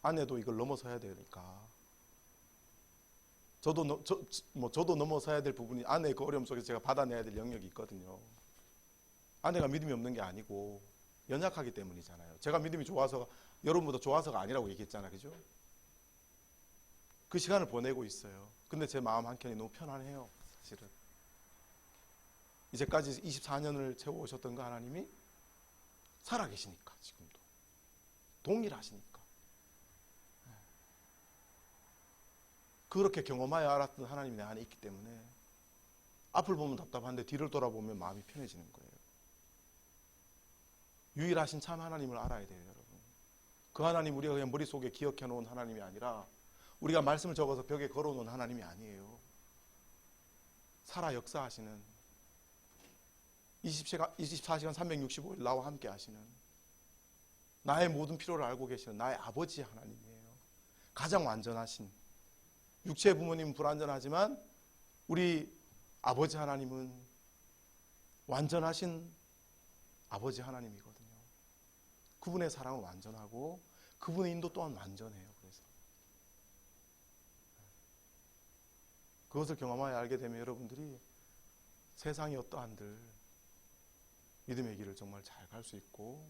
아내도 이걸 넘어서야 되니까 저도 넘어서야 될 부분이 아내의 그 어려움 속에서 제가 받아내야 될 영역이 있거든요. 아내가 믿음이 없는 게 아니고 연약하기 때문이잖아요. 제가 믿음이 좋아서 여러분보다 좋아서가 아니라고 얘기했잖아요. 그죠? 그 시간을 보내고 있어요. 근데 제 마음 한켠이 너무 편안해요. 사실은. 이제까지 24년을 채워오셨던 그 하나님이 살아계시니까 지금도. 동일하시니까. 그렇게 경험하여 알았던 하나님이 내 안에 있기 때문에 앞을 보면 답답한데 뒤를 돌아보면 마음이 편해지는 거예요. 유일하신 참 하나님을 알아야 돼요, 여러분. 그 하나님 우리가 그냥 머릿속에 기억해 놓은 하나님이 아니라 우리가 말씀을 적어서 벽에 걸어 놓은 하나님이 아니에요. 살아 역사하시는 24시간 365일 나와 함께 하시는 나의 모든 필요를 알고 계시는 나의 아버지 하나님이에요. 가장 완전하신 육체의 부모님은 불완전하지만 우리 아버지 하나님은 완전하신 아버지 하나님이거든요. 그분의 사랑은 완전하고 그분의 인도 또한 완전해요. 그래서 그것을 경험하여 알게 되면 여러분들이 세상이 어떠한들 믿음의 길을 정말 잘 갈 수 있고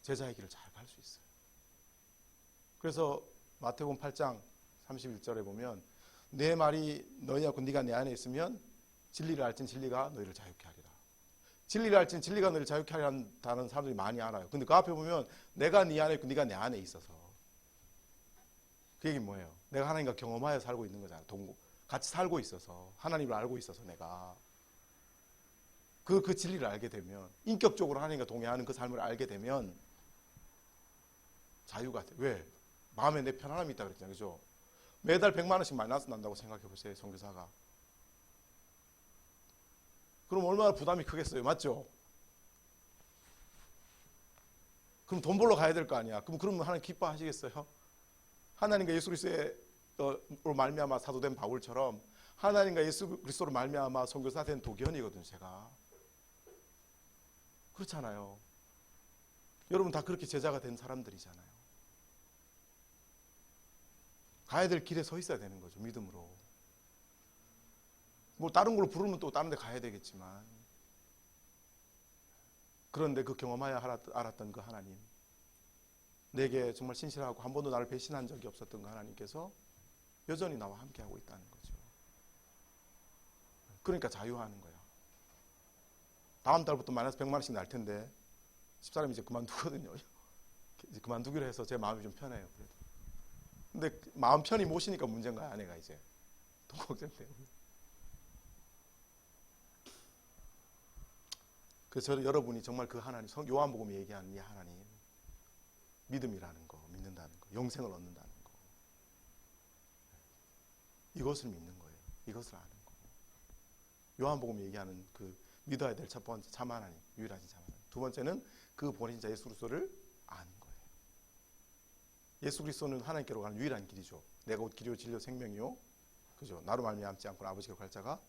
제자의 길을 잘 갈 수 있어요. 그래서 마태복음 8장 31절에 보면 내 말이 너희하고 네가 내 안에 있으면 진리를 알진 진리가 너희를 자유케 하리라. 진리를 알진 진리가 너희를 자유케 하리라는 사람들이 많이 알아요. 근데 그 앞에 보면 내가 네 안에 있고 네가 내 안에 있어서 그 얘기는 뭐예요? 내가 하나님과 경험하여 살고 있는 거잖아요. 같이 살고 있어서 하나님을 알고 있어서 내가 그 진리를 알게 되면 인격적으로 하나님과 동행하는 그 삶을 알게 되면 자유가 돼. 왜? 마음에 내 편안함이 있다 그랬잖아요. 그죠? 매달 100만 원씩 마이너스 난다고 생각해 보세요. 선교사가. 그럼 얼마나 부담이 크겠어요. 맞죠? 그럼 돈 벌러 가야 될 거 아니야. 그러면 하나님 기뻐하시겠어요? 하나님과 예수 그리스도로 말미암아 사도된 바울처럼 하나님과 예수 그리스도로 말미암아 선교사 된 도견이거든요. 제가. 그렇잖아요. 여러분 다 그렇게 제자가 된 사람들이잖아요. 가야 될 길에 서 있어야 되는 거죠. 믿음으로. 뭐 다른 걸로 부르면 또 다른 데 가야 되겠지만 그런데 그 경험하여 알았던 그 하나님, 내게 정말 신실하고 한 번도 나를 배신한 적이 없었던 그 하나님께서 여전히 나와 함께하고 있다는 거죠. 그러니까 자유하는 거야. 다음 달부터 마이너스 100만 원씩 날 텐데 집사람이 이제 그만두거든요. 이제 그만두기로 해서 제 마음이 좀 편해요. 그래도. 근데 마음 편히 모시니까 문제인 거야. 아내가 이제 돈 걱정 때문에. 그래서 여러분이 정말 그 하나님, 요한복음이 얘기하는 이 하나님, 믿음이라는 거, 믿는다는 거, 영생을 얻는다는 거, 이것을 믿는 거예요. 이것을 아는 거. 요한복음이 얘기하는 그 믿어야 될 첫 번째 참 하나님, 유일하신 참 하나님. 두 번째는 그 보내신 예수 그리스도를 아는 거예요. 예수 그리스도는 하나님께로 가는 유일한 길이죠. 내가 곧 길이요 진리요 생명이요, 그죠? 나로 말미암지 않고는 아버지께로 갈 자가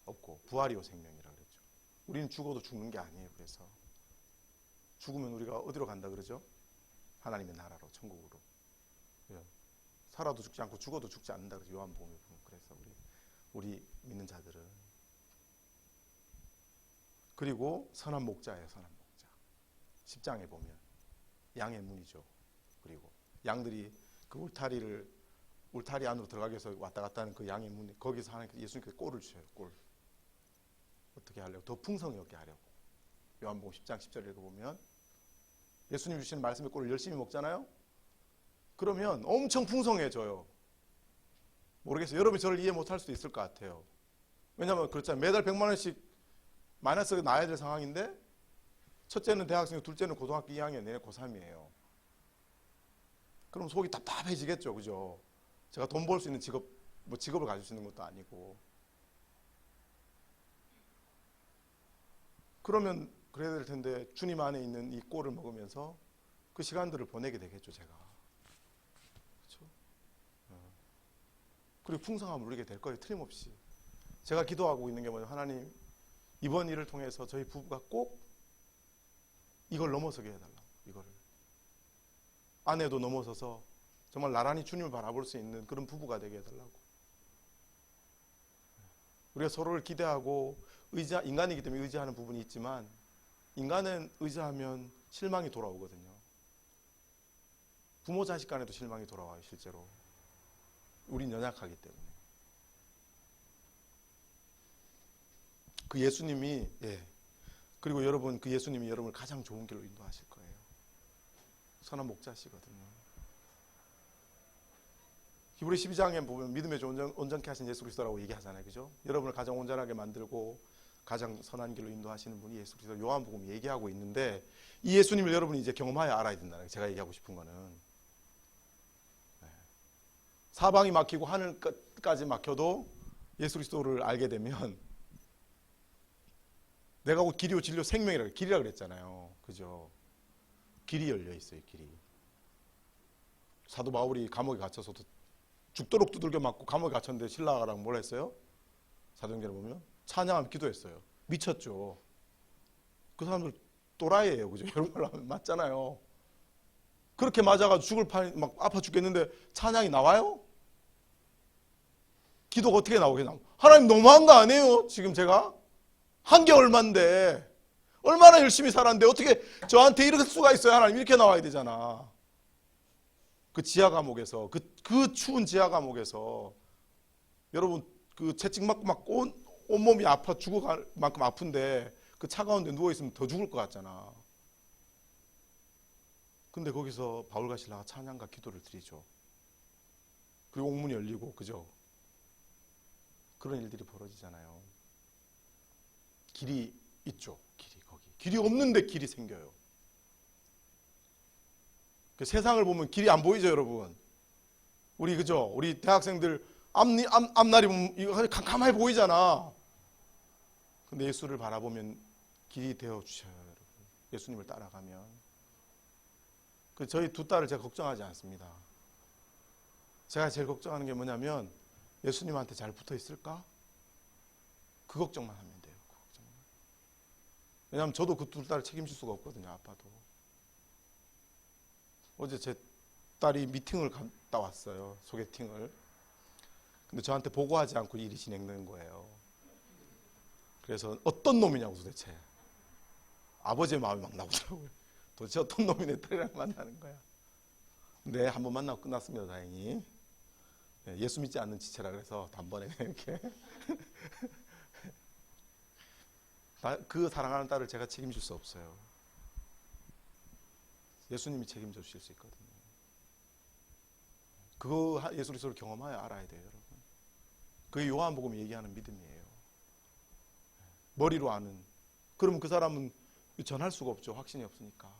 없고 부활이요 생명이라 그랬죠. 우리는 죽어도 죽는 게 아니에요. 그래서 죽으면 우리가 어디로 간다 그러죠? 하나님의 나라로, 천국으로. 살아도 죽지 않고 죽어도 죽지 않는다 그러죠. 요한복음에 보면. 그래서 우리 믿는 자들은. 그리고 선한 목자예요. 선한 목자. 10장에 보면 양의 문이죠. 그리고 양들이 그 울타리 안으로 들어가기 위해서 왔다 갔다 하는 그 양의 문, 거기서 하나님께서 예수님께서 꼴을 주셔요. 꼴. 어떻게 하려고? 더 풍성히 얻게 하려고. 요한복음 10장 10절 읽어보면 예수님 주시는 말씀의 꼴을 열심히 먹잖아요. 그러면 엄청 풍성해져요. 모르겠어요. 여러분이 저를 이해 못할 수도 있을 것 같아요. 왜냐하면 그렇잖아요. 매달 100만 원씩 마이너스가 나야 될 상황인데 첫째는 대학생이고 둘째는 고등학교 2학년, 내내 고3이에요. 그럼 속이 답답해지겠죠. 그죠? 제가 돈 벌 수 있는 직업을 가질 수 있는 것도 아니고. 그러면 그래야 될 텐데 주님 안에 있는 이 꼴을 먹으면서 그 시간들을 보내게 되겠죠. 제가. 그렇죠? 그리고 풍성함을 누리게 될 거예요. 틀림없이. 제가 기도하고 있는 게 뭐냐면 하나님, 이번 일을 통해서 저희 부부가 꼭 이걸 넘어서게 해달라. 이거를. 아내도 넘어서서 정말 나란히 주님을 바라볼 수 있는 그런 부부가 되게 해달라고. 우리가 서로를 기대하고 인간이기 때문에 의지하는 부분이 있지만 인간은 의지하면 실망이 돌아오거든요. 부모 자식 간에도 실망이 돌아와요. 실제로 우린 연약하기 때문에. 그 예수님이 그리고 여러분, 그 예수님이 여러분을 가장 좋은 길로 인도하실 거예요. 선한 목자시거든요. 히브리 12장에 보면 믿음에 온전케 하신 예수 그리스도라고 얘기하잖아요. 그죠? 여러분을 가장 온전하게 만들고 가장 선한 길로 인도하시는 분이 예수 그리스도. 요한복음 얘기하고 있는데 이 예수님을 여러분이 이제 경험하여 알아야 된다는 거예요. 제가 얘기하고 싶은 거는 사방이 막히고 하늘까지 막혀도 예수 그리스도를 알게 되면 내가 곧 길이요 진리요 생명이라 길이라 그랬잖아요. 그죠? 길이 열려 있어요. 길이. 사도 바울이 감옥에 갇혀서도 죽도록 두들겨 맞고 감옥에 갇혔는데 신라랑 뭘 했어요? 사도행전을 보면 찬양하며 기도했어요. 미쳤죠. 그 사람들 또라이예요. 그죠? 이런 말로 하면 맞잖아요. 그렇게 맞아가지고 죽을 판 막 아파 죽겠는데 찬양이 나와요? 기도가 어떻게 나오겠나? 하나님 너무한 거 아니에요? 지금 제가 한 게 얼만데 얼마나 열심히 살았는데 어떻게 저한테 이럴 수가 있어요? 하나님 이렇게 나와야 되잖아. 그 지하 감옥에서 그 추운 지하 감옥에서 여러분 그 채찍 맞고 막 온몸이 아파 죽어갈 만큼 아픈데 그 차가운 데 누워 있으면 더 죽을 것 같잖아. 근데 거기서 바울과 실라가 찬양과 기도를 드리죠. 그리고 옥문이 열리고 그죠? 그런 일들이 벌어지잖아요. 길이 있죠. 길이 거기. 길이 없는데 길이 생겨요. 그 세상을 보면 길이 안 보이죠, 여러분. 우리 그죠? 우리 대학생들 앞날이 보면 이거 캄캄하게 보이잖아. 근데 예수를 바라보면 길이 되어 주셔요, 여러분. 예수님을 따라가면. 그 저희 두 딸을 제가 걱정하지 않습니다. 제가 제일 걱정하는 게 뭐냐면 예수님한테 잘 붙어 있을까? 그 걱정만 하면 돼요. 그 걱정만. 왜냐하면 저도 그 두 딸을 책임질 수가 없거든요. 아빠도. 어제 제 딸이 미팅을 갔다 왔어요. 소개팅을. 근데 저한테 보고하지 않고 일이 진행된 거예요. 그래서 어떤 놈이냐고 도대체. 아버지의 마음이 막 나오더라고요. 도대체 어떤 놈이 내 딸이랑 만나는 거야. 근데 한번 만나고 끝났습니다. 다행히. 예수 믿지 않는 지체라 그래서 단번에 이렇게. 그 사랑하는 딸을 제가 책임질 수 없어요. 예수님이 책임져 주실 수 있거든요. 그거 예수 그리스도를 경험하여 알아야 돼요, 여러분. 그게 요한복음이 얘기하는 믿음이에요. 머리로 아는. 그러면 그 사람은 전할 수가 없죠. 확신이 없으니까.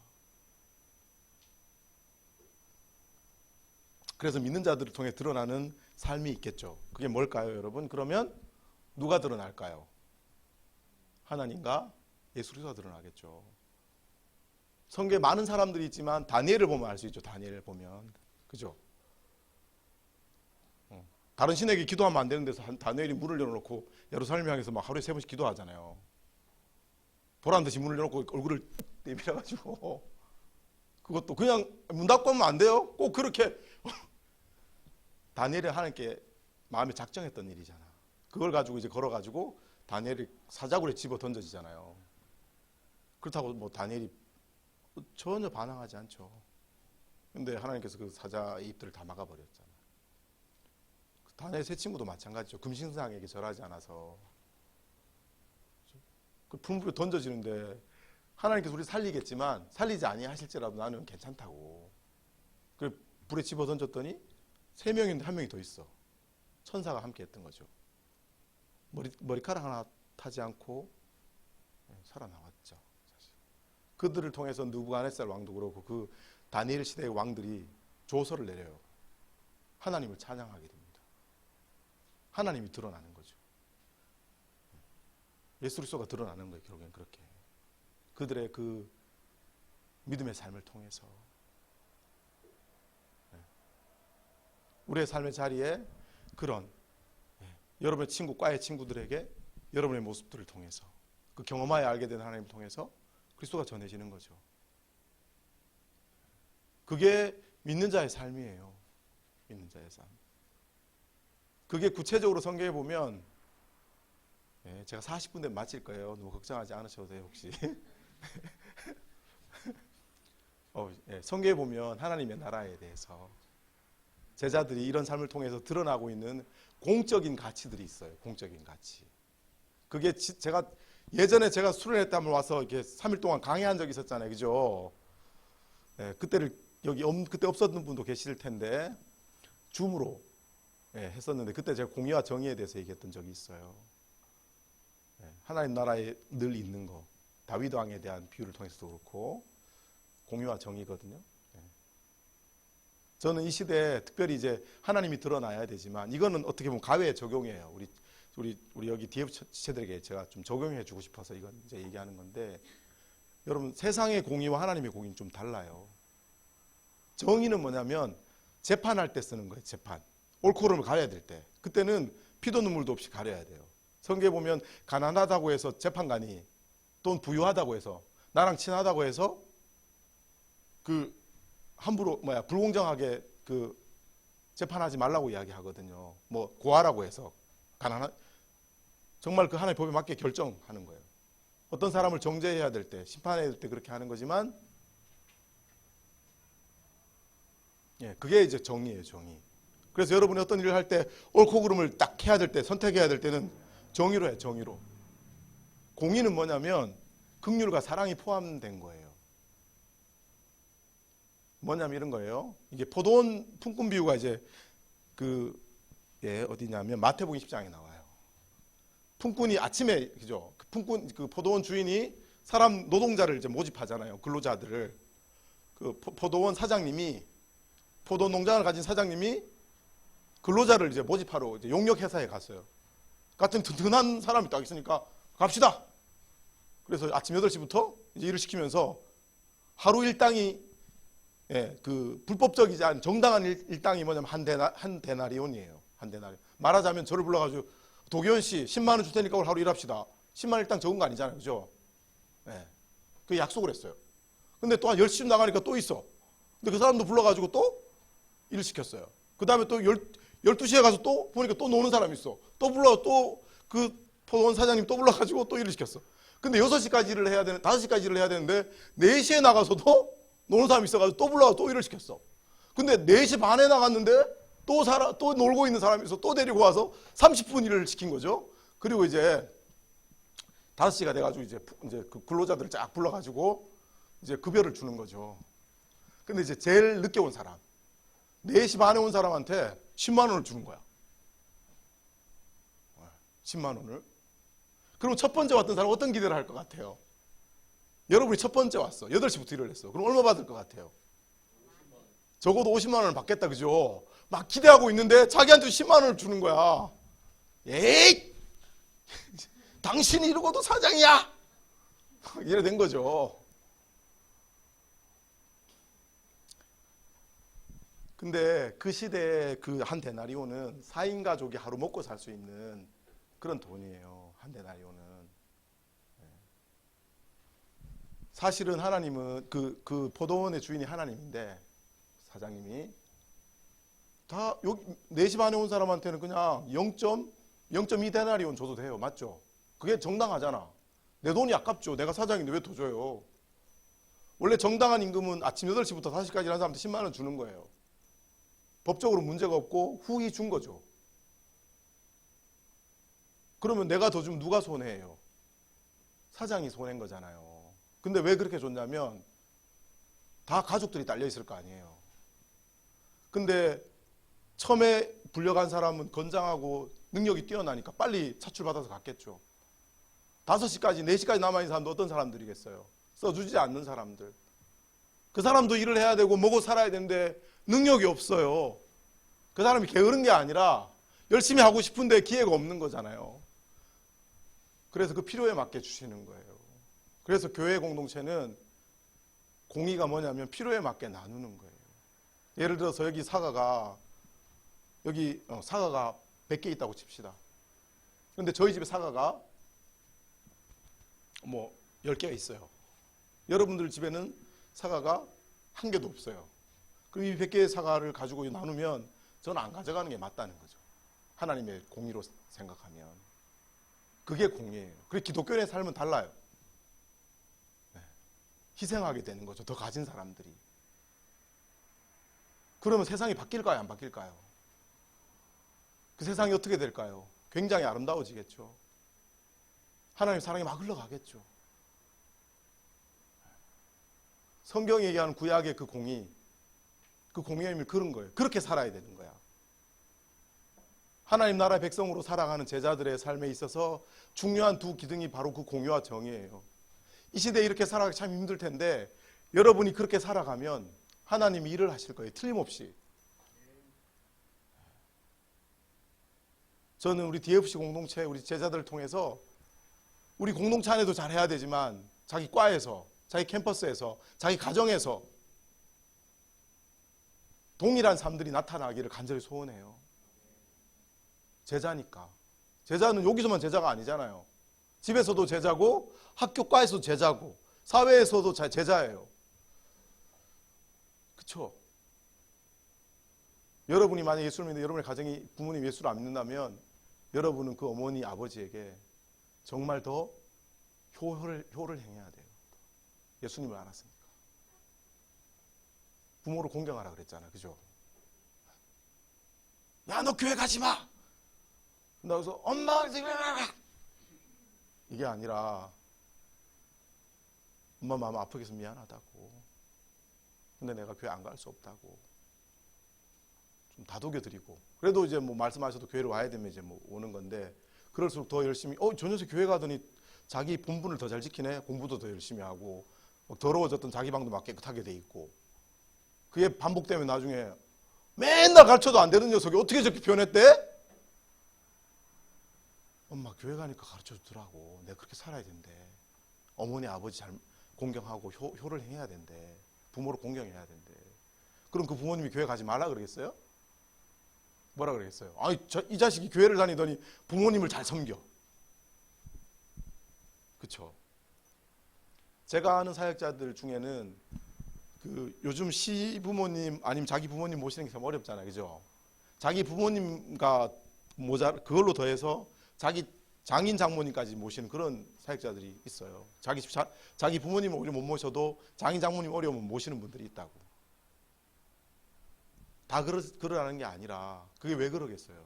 그래서 믿는 자들을 통해 드러나는 삶이 있겠죠. 그게 뭘까요, 여러분? 그러면 누가 드러날까요? 하나님과 예수 그리스도가 드러나겠죠. 성경에 많은 사람들이 있지만 다니엘을 보면 알 수 있죠. 다니엘을 보면. 그죠? 다른 신에게 기도하면 안 되는 데서 다니엘이 문을 열어놓고 예루살렘 향해서 막 하루에 3번씩 기도하잖아요. 보란 듯이 문을 열어놓고 얼굴을 내밀어가지고 그것도 그냥 문 닫고 하면 안 돼요. 꼭 그렇게 다니엘이 하나님께 마음에 작정했던 일이잖아. 그걸 가지고 이제 걸어가지고 다니엘이 사자굴에 집어 던져지잖아요. 그렇다고 뭐 다니엘이 전혀 반항하지 않죠. 근데 하나님께서 그 사자의 입들을 다 막아버렸잖아요. 다니엘 세 친구도 마찬가지죠. 금신상에게 절하지 않아서 그 품부에 던져지는데 하나님께서 우리 살리겠지만 살리지 아니하실지라도 나는 괜찮다고. 그 불에 집어 던졌더니 3명인데 1명이 더 있어. 천사가 함께 했던 거죠. 머리카락 하나 타지 않고 살아나왔죠. 사실. 그들을 통해서 느부갓네살 왕도 그렇고 그 다니엘 시대의 왕들이 조서를 내려요. 하나님을 찬양하게 됩니다. 하나님이 드러나는 거죠. 예수 그리스도가 드러나는 거예요. 결국엔 그렇게. 그들의 그 믿음의 삶을 통해서 우리의 삶의 자리에 그런 여러분의 친구, 과의 친구들에게 여러분의 모습들을 통해서 그 경험하여 알게 된 하나님을 통해서 그리스도가 전해지는 거죠. 그게 믿는 자의 삶이에요. 있는 자의 삶. 그게 구체적으로 성경에 보면, 제가 40분 되면 마칠 거예요. 너무 걱정하지 않으셔도 돼요, 혹시. 성경에 보면 하나님의 나라에 대해서 제자들이 이런 삶을 통해서 드러나고 있는 공적인 가치들이 있어요. 공적인 가치. 그게 제가 예전에 제가 수련회 때 와서 이렇게 3일 동안 강의한 적이 있었잖아요, 그죠? 그때를 여기 그때 없었던 분도 계실 텐데 줌으로 했었는데 그때 제가 공의와 정의에 대해서 얘기했던 적이 있어요. 하나님 나라에 늘 있는 거, 다윗 왕에 대한 비유를 통해서도 그렇고 공의와 정의거든요. 저는 이 시대에 특별히 이제 하나님이 드러나야 되지만 이거는 어떻게 보면 가외 적용이에요. 우리 여기 DF 지체들에게 제가 좀 적용해 주고 싶어서 이건 이제 얘기하는 건데, 여러분 세상의 공의와 하나님의 공의는 좀 달라요. 정의는 뭐냐면 재판할 때 쓰는 거예요. 재판. 옳고 그름을 가려야 될 때. 그때는 피도 눈물도 없이 가려야 돼요. 성경에 보면 가난하다고 해서 재판관이 또는 부유하다고 해서 나랑 친하다고 해서 그 함부로 불공정하게 그 재판하지 말라고 이야기하거든요. 뭐 고하라고 해서 정말 그 하나님의 법에 맞게 결정하는 거예요. 어떤 사람을 정죄해야 될 때, 심판해야 될 때 그렇게 하는 거지만, 그게 이제 정의예요, 정의. 그래서 여러분이 어떤 일을 할 때 옳고 그름을 딱 해야 될 때, 선택해야 될 때는 정의로 해요, 정의로. 공의는 뭐냐면 긍휼과 사랑이 포함된 거예요. 뭐냐면 이런 거예요. 이게 포도원 품꾼 비유가 이제 어디냐면 마태복음 10장에 나와요. 품꾼이 아침에, 그죠? 그 포도원 주인이 사람 노동자를 이제 모집하잖아요. 근로자들을. 그 포도원 사장님이, 포도 농장을 가진 사장님이 근로자를 이제 모집하러 이제 용역 회사에 갔어요. 같은 든든한 사람이 딱 있으니까 갑시다. 그래서 아침 8시부터 이제 일을 시키면서 하루 일당이 그 불법적이지 않은 정당한 일당이 뭐냐면 한 데나리온이에요. 한 데나리온. 말하자면 저를 불러가지고 도기현 씨 10만 원 줄 테니까 오늘 하루 일합시다. 10만 원 일당 적은 거 아니잖아요, 그죠? 그 약속을 했어요. 근데 또 한 10시쯤 나가니까 또 있어. 근데 그 사람도 불러가지고 또 일을 시켰어요. 그 다음에 또 12시에 가서 또 보니까 또 노는 사람이 있어. 또 불러, 또 그 포도원 사장님 또 불러가지고 또 일을 시켰어. 근데 6시까지 일을 해야 되는, 5시까지 일을 해야 되는데 4시에 나가서도 노는 사람이 있어가지고 또 불러가지고 또 일을 시켰어. 근데 4시 반에 나갔는데 또 놀고 있는 사람이 있어. 또 데리고 와서 30분 일을 시킨 거죠. 그리고 이제 5시가 돼가지고 이제 그 근로자들을 쫙 불러가지고 이제 급여를 주는 거죠. 근데 이제 제일 늦게 온 사람, 4시 반에 온 사람한테 10만 원을 주는 거야. 10만 원을. 그럼 첫 번째 왔던 사람 어떤 기대를 할 것 같아요? 여러분이 첫 번째 왔어. 8시부터 일을 했어. 그럼 얼마 받을 것 같아요? 적어도 50만 원을 받겠다, 그죠? 막 기대하고 있는데 자기한테 10만 원을 주는 거야. 에이! 당신이 이러고도 사장이야! 이래 된 거죠. 근데 그 시대에 그 한 데나리온은 4인 가족이 하루 먹고 살 수 있는 그런 돈이에요. 한 데나리온은. 사실은 하나님은 그 포도원의 주인이 하나님인데 사장님이 다 여기 4시 반에 온 사람한테는 그냥 0.2 데나리온 줘도 돼요. 맞죠? 그게 정당하잖아. 내 돈이 아깝죠. 내가 사장인데 왜 더 줘요? 원래 정당한 임금은 아침 8시부터 5시까지 일하는 사람한테 10만 원 주는 거예요. 법적으로 문제가 없고 후히 준 거죠. 그러면 내가 더 주면 누가 손해예요? 사장이 손해인 거잖아요. 근데 왜 그렇게 줬냐면 다 가족들이 딸려 있을 거 아니에요. 근데 처음에 불려간 사람은 건장하고 능력이 뛰어나니까 빨리 차출받아서 갔겠죠. 5시까지, 4시까지 남아있는 사람도 어떤 사람들이겠어요? 써주지 않는 사람들. 그 사람도 일을 해야 되고 먹고 살아야 되는데 능력이 없어요. 그 사람이 게으른 게 아니라 열심히 하고 싶은데 기회가 없는 거잖아요. 그래서 그 필요에 맞게 주시는 거예요. 그래서 교회 공동체는 공의가 뭐냐면 필요에 맞게 나누는 거예요. 예를 들어서 여기 사과가 100개 있다고 칩시다. 그런데 저희 집에 사과가 뭐 10개가 있어요. 여러분들 집에는 사과가 한 개도 없어요. 그럼 이 100개의 사과를 가지고 나누면 저는 안 가져가는 게 맞다는 거죠. 하나님의 공의로 생각하면 그게 공의예요. 그리고 기독교인의 삶은 달라요. 네. 희생하게 되는 거죠. 더 가진 사람들이. 그러면 세상이 바뀔까요? 안 바뀔까요? 그 세상이 어떻게 될까요? 굉장히 아름다워지겠죠. 하나님 사랑이 막 흘러가겠죠. 성경이 얘기하는 구약의 그 공의, 그 공의의 의미는 그런 거예요. 그렇게 살아야 되는 거야. 하나님 나라 백성으로 살아가는 제자들의 삶에 있어서 중요한 두 기둥이 바로 그 공의와 정의예요. 이 시대에 이렇게 살아가기 참 힘들 텐데 여러분이 그렇게 살아가면 하나님이 일을 하실 거예요. 틀림없이. 저는 우리 DFC 공동체, 우리 제자들을 통해서 우리 공동체 안에도 잘해야 되지만 자기 과에서, 자기 캠퍼스에서, 자기 가정에서 동일한 삶들이 나타나기를 간절히 소원해요. 제자니까. 제자는 여기서만 제자가 아니잖아요. 집에서도 제자고 학교 과에서도 제자고 사회에서도 제자예요. 그렇죠? 여러분이 만약 예수를 믿는데 여러분의 가정이 부모님 예수를 안 믿는다면 여러분은 그 어머니 아버지에게 정말 더 효를 행해야 돼요. 예수님을 알았으니까. 부모를 공경하라 그랬잖아. 그죠? 야, 너 교회 가지 마! 그래서 엄마 이게 아니라 엄마 마음 아프게 해서 미안하다고. 근데 내가 교회 안 갈 수 없다고. 좀 다독여 드리고. 그래도 이제 뭐 말씀하셔도 교회로 와야 되면 이제 뭐 오는 건데 그럴수록 더 열심히 저 녀석 교회 가더니 자기 본분을 더 잘 지키네. 공부도 더 열심히 하고 더러워졌던 자기 방도 막 깨끗하게 돼 있고. 그게 반복되면 나중에 맨날 가르쳐도 안 되는 녀석이 어떻게 저렇게 변했대? 엄마 교회 가니까 가르쳐주더라고. 내가 그렇게 살아야 된대. 어머니 아버지 잘 공경하고 효를 행해야 된대. 부모를 공경해야 된대. 그럼 그 부모님이 교회 가지 말라 그러겠어요? 뭐라 그러겠어요? 아니 이 자식이 교회를 다니더니 부모님을 잘 섬겨. 그렇죠? 제가 아는 사역자들 중에는 그 요즘 시부모님 아니면 자기 부모님 모시는 게 참 어렵잖아요. 그죠? 자기 부모님과 그걸로 더해서 자기 장인 장모님까지 모시는 그런 사역자들이 있어요. 자기 부모님을 오히려 못 모셔도 장인 장모님 어려우면 모시는 분들이 있다고. 다 그러라는 게 아니라 그게 왜 그러겠어요?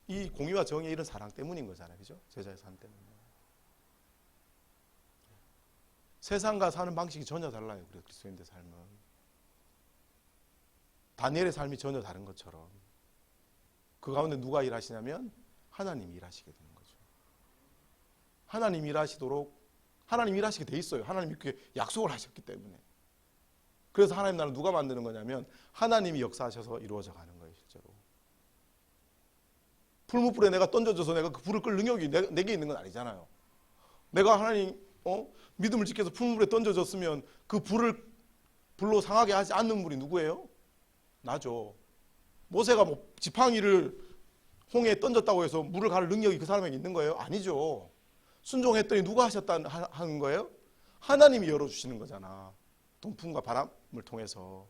이 공의와 정의 이런 사랑 때문인 거잖아요. 그죠? 제자의 삶 때문에. 세상과 사는 방식이 전혀 달라요. 그래서 그리스도인의 삶은. 다니엘의 삶이 전혀 다른 것처럼. 그 가운데 누가 일하시냐면 하나님이 일하시게 되는 거죠. 하나님 일하시도록 하나님 일하시게 돼 있어요. 하나님이 그렇게 약속을 하셨기 때문에. 그래서 하나님 나라를 누가 만드는 거냐면 하나님이 역사하셔서 이루어져 가는 거예요. 실제로. 풀무불에 내가 던져줘서 내가 그 불을 끌 능력이 내게 있는 건 아니잖아요. 내가 하나님 믿음을 지켜서 풀무불에 던져줬으면 그 불로 상하게 하지 않는 분이 누구예요? 나죠. 모세가 뭐 지팡이를 홍해에 던졌다고 해서 물을 가를 능력이 그 사람에게 있는 거예요? 아니죠. 순종했더니 누가 하는 거예요? 하나님이 열어주시는 거잖아. 동풍과 바람을 통해서.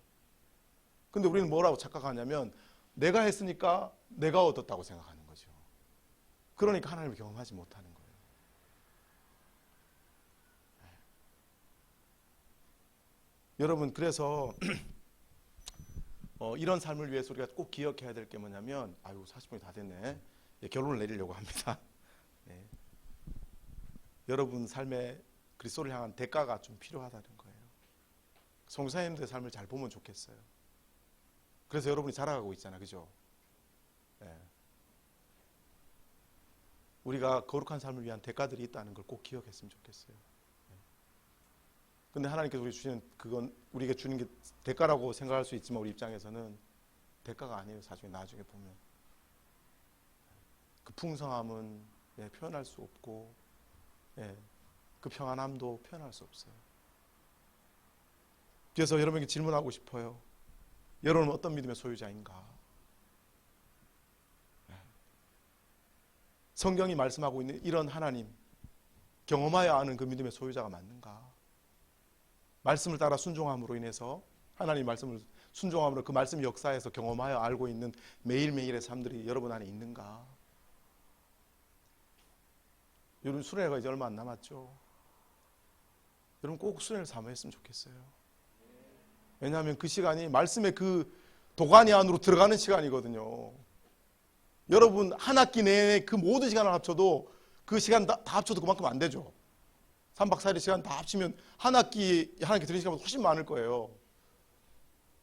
근데 우리는 뭐라고 착각하냐면 내가 했으니까 내가 얻었다고 생각하는 거죠. 그러니까 하나님을 경험하지 못하는 거예요. 여러분 그래서 이런 삶을 위해서 우리가 꼭 기억해야 될 게 뭐냐면 40분이 다 됐네. 결론을 내리려고 합니다. 네. 여러분 삶에 그리스도를 향한 대가가 좀 필요하다는 거예요. 선교사님들의 삶을 잘 보면 좋겠어요. 그래서 여러분이 자라가고 있잖아요. 그죠? 네. 우리가 거룩한 삶을 위한 대가들이 있다는 걸 꼭 기억했으면 좋겠어요. 근데 하나님께서 우리 주시는 그건 우리가 주는 게 대가라고 생각할 수 있지만 우리 입장에서는 대가가 아니에요. 나중에 보면 그 풍성함은 표현할 수 없고 그 평안함도 표현할 수 없어요. 그래서 여러분에게 질문하고 싶어요. 여러분은 어떤 믿음의 소유자인가? 성경이 말씀하고 있는 이런 하나님 경험하여 아는 그 믿음의 소유자가 맞는가? 말씀을 따라 순종함으로 인해서 하나님 말씀을 순종함으로 그 말씀 역사에서 경험하여 알고 있는 매일매일의 삶들이 여러분 안에 있는가? 여러분 수련회가 이제 얼마 안 남았죠? 여러분 꼭 수련회를 사모했으면 좋겠어요. 왜냐하면 그 시간이 말씀의 그 도가니 안으로 들어가는 시간이거든요. 여러분 한 학기 내내 그 모든 시간을 합쳐도 그 시간 다 합쳐도 그만큼 안 되죠. 3박 4일 시간 다 합치면 한 학기 들은 시간보다 훨씬 많을 거예요.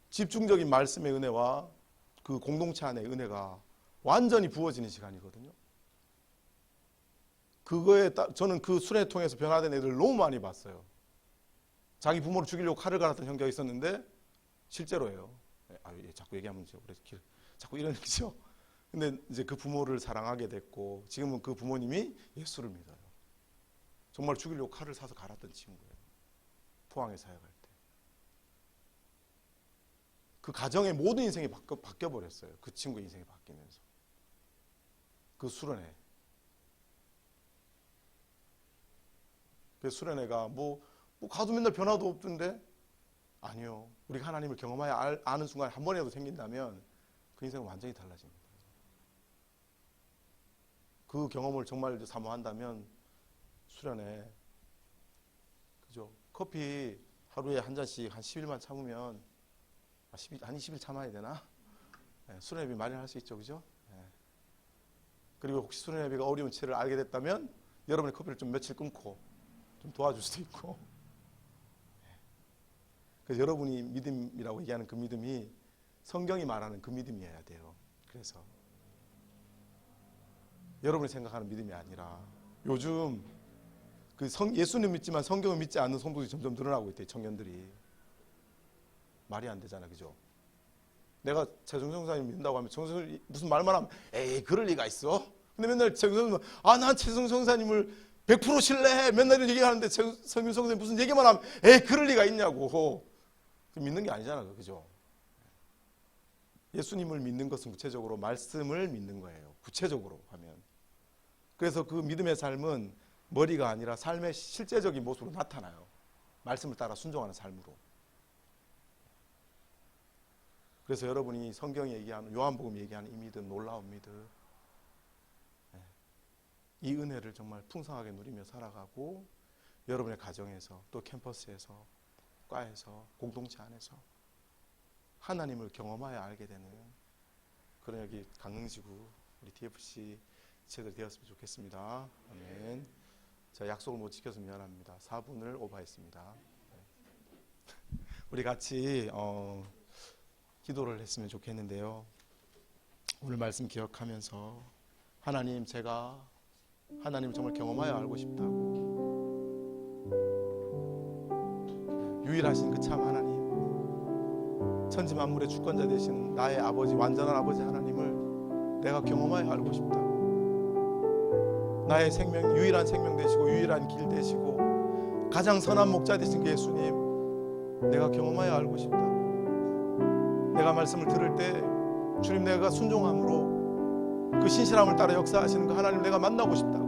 집중적인 말씀의 은혜와 그 공동체 안의 은혜가 완전히 부어지는 시간이거든요. 그거에 저는 그 수련회 통해서 변화된 애들을 너무 많이 봤어요. 자기 부모를 죽이려고 칼을 갈았던 형제가 있었는데 실제로예요. 자꾸 얘기하면 자꾸 이런 얘기죠. 근데 이제 그 부모를 사랑하게 됐고 지금은 그 부모님이 예수를 믿어요. 정말 죽이려고 칼을 사서 갈았던 친구예요. 포항에 사역할 때. 그 가정의 모든 인생이 바뀌어버렸어요. 그 친구 인생이 바뀌면서. 그 수련회. 그 수련회가 뭐 가도 맨날 변화도 없던데? 아니요. 우리가 하나님을 경험하여 아는 순간 한 번이라도 생긴다면 그 인생은 완전히 달라집니다. 그 경험을 정말 사모한다면 수련회, 그죠? 커피 하루에 한 잔씩 한 10일만 참으면 한 20일 참아야 되나? 네, 수련회비 마련할 수 있죠, 그죠? 네. 그리고 혹시 수련회비가 어려운 채를 알게 됐다면 여러분의 커피를 좀 며칠 끊고 좀 도와줄 수도 있고. 그래서 여러분이 믿음이라고 얘기하는 그 믿음이 성경이 말하는 그 믿음이어야 돼요. 그래서 여러분이 생각하는 믿음이 아니라 요즘 그 예수님 믿지만 성경을 믿지 않는 성도들이 점점 늘어나고 있대요. 청년들이. 말이 안 되잖아, 그죠? 내가 최종성 사님 믿는다고 하면 정성 무슨 말만 하면 에이 그럴 리가 있어? 근데 맨날 최종성 난 최종성 사님을 100% 신뢰해. 맨날 이런 얘기하는데 최종성 사님 무슨 얘기만 하면 에이 그럴 리가 있냐고. 믿는 게 아니잖아, 그죠? 예수님을 믿는 것은 구체적으로 말씀을 믿는 거예요. 구체적으로 하면. 그래서 그 믿음의 삶은 머리가 아니라 삶의 실제적인 모습으로 나타나요. 말씀을 따라 순종하는 삶으로. 그래서 여러분이 성경이 얘기하는 요한복음이 얘기하는 이 믿음, 놀라운 믿음, 이 은혜를 정말 풍성하게 누리며 살아가고 여러분의 가정에서 또 캠퍼스에서 과에서 공동체 안에서 하나님을 경험하여 알게 되는 그런 여기 강릉지구 우리 TFC 지체들 되었으면 좋겠습니다. 아멘. 제가 약속을 못 지켜서 미안합니다. 4분을 오버했습니다. 우리 같이 기도를 했으면 좋겠는데요. 오늘 말씀 기억하면서 하나님, 제가 하나님을 정말 경험하여 알고 싶다고, 유일하신 그 참 하나님, 천지 만물의 주권자 되신 나의 아버지, 완전한 아버지 하나님을 내가 경험하여 알고 싶다고, 나의 생명, 유일한 생명 되시고 유일한 길 되시고 가장 선한 목자 되신 그 예수님, 내가 경험하여 알고 싶다고, 내가 말씀을 들을 때 주님 내가 순종함으로 그 신실함을 따라 역사하시는 그 하나님 내가 만나고 싶다고,